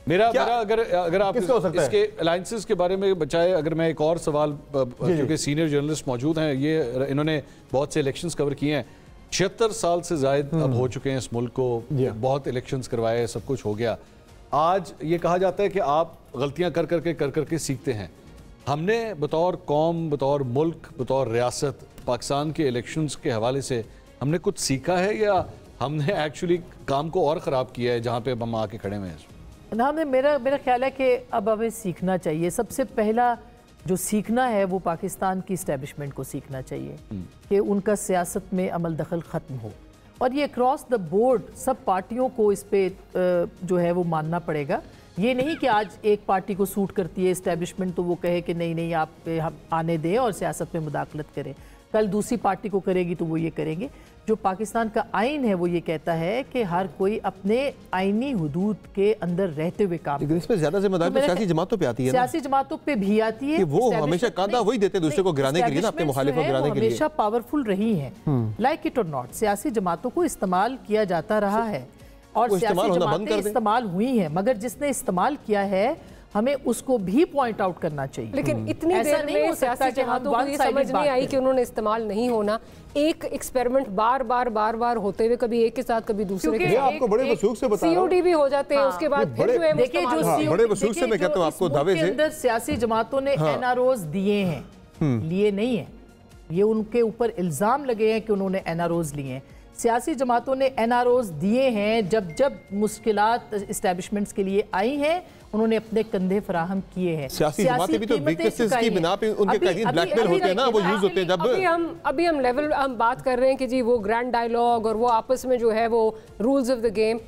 मेरा अगर आप इसके अलायंसेस के बारे में बचाए, अगर मैं एक और सवाल, क्योंकि सीनियर जर्नलिस्ट मौजूद हैं, ये इन्होंने बहुत से इलेक्शंस कवर किए हैं, 76 साल से जायद अब हो चुके हैं इस मुल्क को, बहुत इलेक्शंस करवाए, सब कुछ हो गया। आज ये कहा जाता है कि आप गलतियां कर करके सीखते हैं। हमने बतौर कौम, बतौर मुल्क, बतौर रियासत पाकिस्तान के इलेक्शंस के हवाले से हमने कुछ सीखा है या हमने एक्चुअली काम को और ख़राब किया है जहाँ पे अब हम आके खड़े हुए हैं? हमने मेरा ख्याल है कि अब हमें सीखना चाहिए। सबसे पहला जो सीखना है वो पाकिस्तान की इस्टेब्लिशमेंट को सीखना चाहिए कि उनका सियासत में अमल दखल ख़त्म हो, और ये क्रॉस द बोर्ड सब पार्टियों को इस पे जो है वो मानना पड़ेगा। ये नहीं कि आज एक पार्टी को सूट करती है इस्टेब्लिशमेंट तो वो कहे कि नहीं आप हम आने दें और सियासत में मुदाखलत करें, कल दूसरी पार्टी को करेगी तो वो ये करेंगे। जो पाकिस्तान का आइन है वो ये कहता है कि हर कोई अपने आइनी हुदूद के अंदर रहते हुए काम करे। इसमें ज्यादा जिम्मेदारी सियासी जमातों पे आती है, सियासी जमातों पे भी आती है। वो हमेशा कांधा वही देते दूसरे को गिराने के लिए ना, अपने मुखालिफ को गिराने के लिए हमेशा पावरफुल रही हैं, लाइक इट और नॉट। सियासी जमातों को इस्तेमाल किया जाता रहा है और सियासी जमातें इस्तेमाल हुई हैं, मगर जिसने इस्तेमाल किया है हमें उसको भी पॉइंट आउट करना चाहिए। लेकिन इतनी ऐसा देर नहीं में हो सकता सियासी कि हम जमातों को ये one-sided समझ नहीं बात आई करें। कि उन्होंने इस्तेमाल नहीं होना, एक एक्सपेरिमेंट बार बार होते हुए कभी एक के साथ कभी दूसरे के ये साथ आपको बड़े वसूख से बता रहा हूं। COD भी हो जाते हैं, उसके बाद फिर जो है देखिए जो हाँ, COD बड़े वसूख से देखिए, मैं कहता हूं जो आपको इस मुल्क दावे के से। अंदर सियासी जमातों ने एनआरओज दिए हैं, लिए नहीं है, ये उनके ऊपर इल्जाम लगे हैं कि उन्होंने एनआरओज लिए हैं। सियासी जमातों ने एनआरओज दिए हैं जब मुश्किलात इस्टेब्लिशमेंट्स के लिए आई हैं, उन्होंने अपने कंधे फराहम किए हैं। सियासी जमातें भी तो वीकनेसेस की बिना पे उनके कहीं ब्लैकमेल होते हैं ना, वो यूज होते हैं जब अभी हम लेवल हम बात कर रहे हैं कि जी वो ग्रैंड डायलॉग और वो आपस में जो है वो रूल्स ऑफ द गेम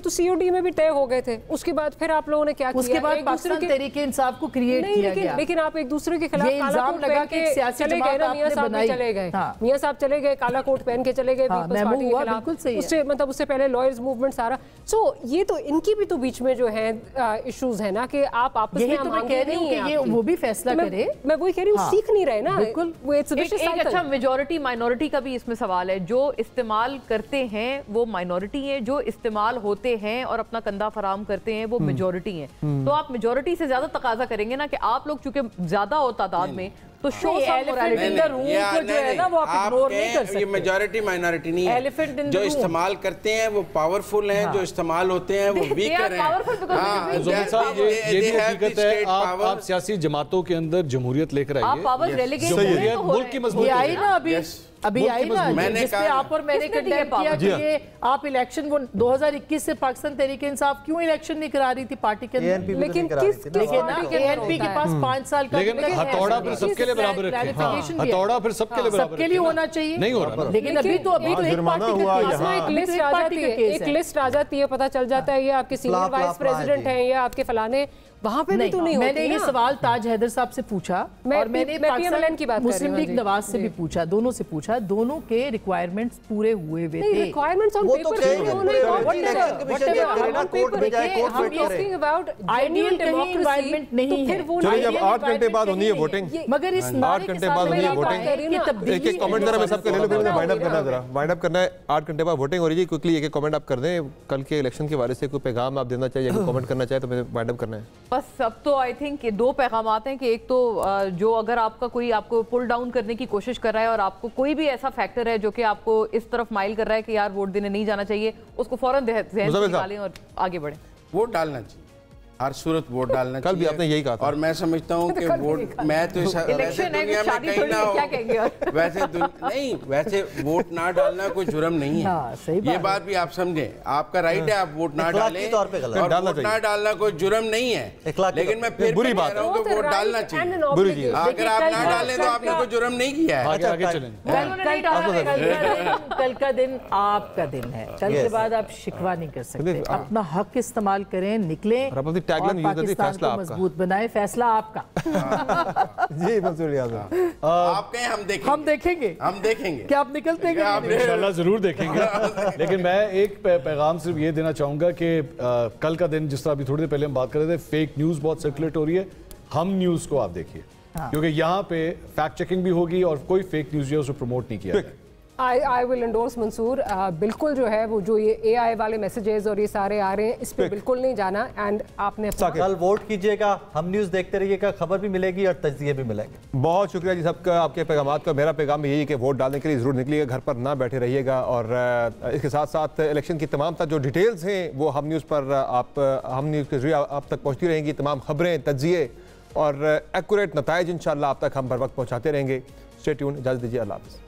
तो COD में भी तय हो गए थे। उसके बाद फिर आप लोगों ने क्या किया? उसके बाद पाकिस्तान तहरीक इंसाफ को क्रिएट किया गया। लेकिन आप एक दूसरे के खिलाफ ये काला कोट लगा पहन कि सियासी चले गए ना, मियां साहब भी चले गए, मियां साहब चले गए, काला कोट पहन के चले गए पीपल्स पार्टी के खिलाफ। उससे मतलब उससे पहले लॉयर्स मूवमेंट सारा। सो ये तो इनकी भी तो बीच में जो है इश्यूज है ना कि आप आपस में तो मैं कह रही हूं कि ये वो भी फैसला करे। मैं वही कह रही हूं, सीख नहीं रहे ना। बिल्कुल एक अच्छा मेजॉरिटी माइनॉरिटी का भी इसमें सवाल है। जो इस्तेमाल करते हैं वो माइनॉरिटी है, जो इस्तेमाल होते हैं और अपना कंधा फराहम करते हैं वो मेजॉरिटी है। तो आप मेजॉरिटी से ज्यादा तकाजा करेंगे ना कि आप लोग चूंकि ज्यादा हो तादाद में, तो show elephant in the room को जो है ना वो आप इग्नोर नहीं कर सकते। ये मेजॉरिटी माइनॉरिटी नहीं है। जो इस्तेमाल करते हैं वो पावरफुल हैं, जो इस्तेमाल होते हैं वो वीकर हैं। ज़ुबैर साहब, ये भी हकीकत है। आप सियासी जमातों के अंदर जमहूरियत लेकर आइए, जमहूरियत मुल्क की मजबूती आई ना अभी आई ना, जिसपे आप और मैंने कंडेम किया कि ये आप इलेक्शन वो 2021 से पाकिस्तान तहरीक इंसाफ क्यों इलेक्शन नहीं करा रही थी पार्टी के अंदर? लेकिन ANP के पास 5 साल का हथौड़ा फिर सबके लिए बराबर रखें। हथौड़ा फिर सबके लिए बराबर सबके लिए होना चाहिए, नहीं हो रहा। लेकिन अभी तो जुर्माना हुआ यहाँ। एक लिस्ट आ जाती है, पता चल जाता है ये आपके सीनियर वाइस प्रेसिडेंट हैं या आपके फलाने, वहां पे भी तो नहीं होती। मैंने ये सवाल ताज हैदर साहब से पूछा और मैंने मुस्लिम लीग नवाज से भी पूछा, दोनों से पूछा, दोनों के रिक्वायरमेंट्स पूरे हुए हुए थे। Requirements on paper ideal democracy नहीं है। चलिए जब 8 घंटे बाद होनी है वोटिंग, मगर इस 8 घंटे बाद होनी है वोटिंग। एक कमेंट जरा मैं सबके ले लो, फिर वाइंड अप करना है, जरा वाइंड अप करना है। 8 घंटे बाद वोटिंग हो रही है, क्विकली एक कमेंट आप कर दें कल के इलेक्शन के बारे से, कोई पैगाम आप देना चाहिए, कोई कमेंट करना चाहे तो मुझे वाइंड अप करना है। बस अब तो आई थिंक 2 पैगाम आते हैं कि एक तो जो अगर आपका कोई आपको पुल डाउन करने की कोशिश कर रहा है और आपको कोई भी ऐसा फैक्टर है जो कि आपको इस तरफ माइल कर रहा है कि यार वोट देने नहीं जाना चाहिए, उसको फौरन ज़हन से निकालें और आगे बढ़ें। वोट डालना चाहिए, हर सूरत वोट डालना कल भी आपने यही कहा था। और मैं समझता हूँ कि वोट, मैं तो वैसे दुनिया में कहीं ना हो, वैसे वोट ना डालना कोई जुर्म नहीं है। ये बात भी आप समझें, आपका राइट है, आप वोट ना डालें, और वोट ना डालना कोई जुर्म नहीं है। लेकिन मैं फिर बुरी कह रहा हूँ कि वोट डालना चाहिए। बुरी चीज, अगर आप ना डालें तो आपने कोई जुर्म नहीं किया है। आगे चलें। कल का दिन आपका दिन है, कल के बाद आप शिकवा नहीं कर सकते। अपना हक इस्तेमाल करें, निकलें और पाकिस्तान को मजबूत बनाए। फैसला आपका। जी मंसूर आजम, आप कहें हम देखेंगे क्या आप निकलते हैं? इंशाल्लाह जरूर देखेंगे। लेकिन मैं एक पैगाम सिर्फ ये देना चाहूंगा कि कल का दिन, जिस तरह अभी थोड़ी देर पहले हम बात कर रहे थे, फेक न्यूज बहुत सर्कुलेट हो रही है, हम न्यूज को आप देखिए, क्योंकि यहाँ पे फैक्ट चेकिंग भी होगी और कोई फेक न्यूज जो है उसे प्रमोट नहीं किया। आई विल एंडोर्स मंसूर, बिल्कुल जो है वो जो ये AI वाले मैसेजेस और ये सारे आ रहे हैं, इस पे बिल्कुल नहीं जाना। एंड आपने कल वोट कीजिएगा, हम न्यूज़ देखते रहिएगा, खबर भी मिलेगी और तज्जिए भी मिलेंगे। बहुत शुक्रिया जी सबका, आपके पैगाम का। मेरा पैगाम यही है कि वोट डालने के लिए जरूर निकलिएगा, घर पर ना बैठे रहिएगा। और इसके साथ साथ इलेक्शन की तमाम जो डिटेल्स हैं वो हम न्यूज़ पर हम न्यूज़ के जरिए आप तक पहुँचती रहेंगी। तमाम खबरें, तज्जिए और एक्यूरेट नताइज इंशाल्लाह आप तक हम बर वक्त पहुँचाते रहेंगे। स्टे ट्यून्ड, इजाज़त दीजिए, अल्लाह हाफ़िज़।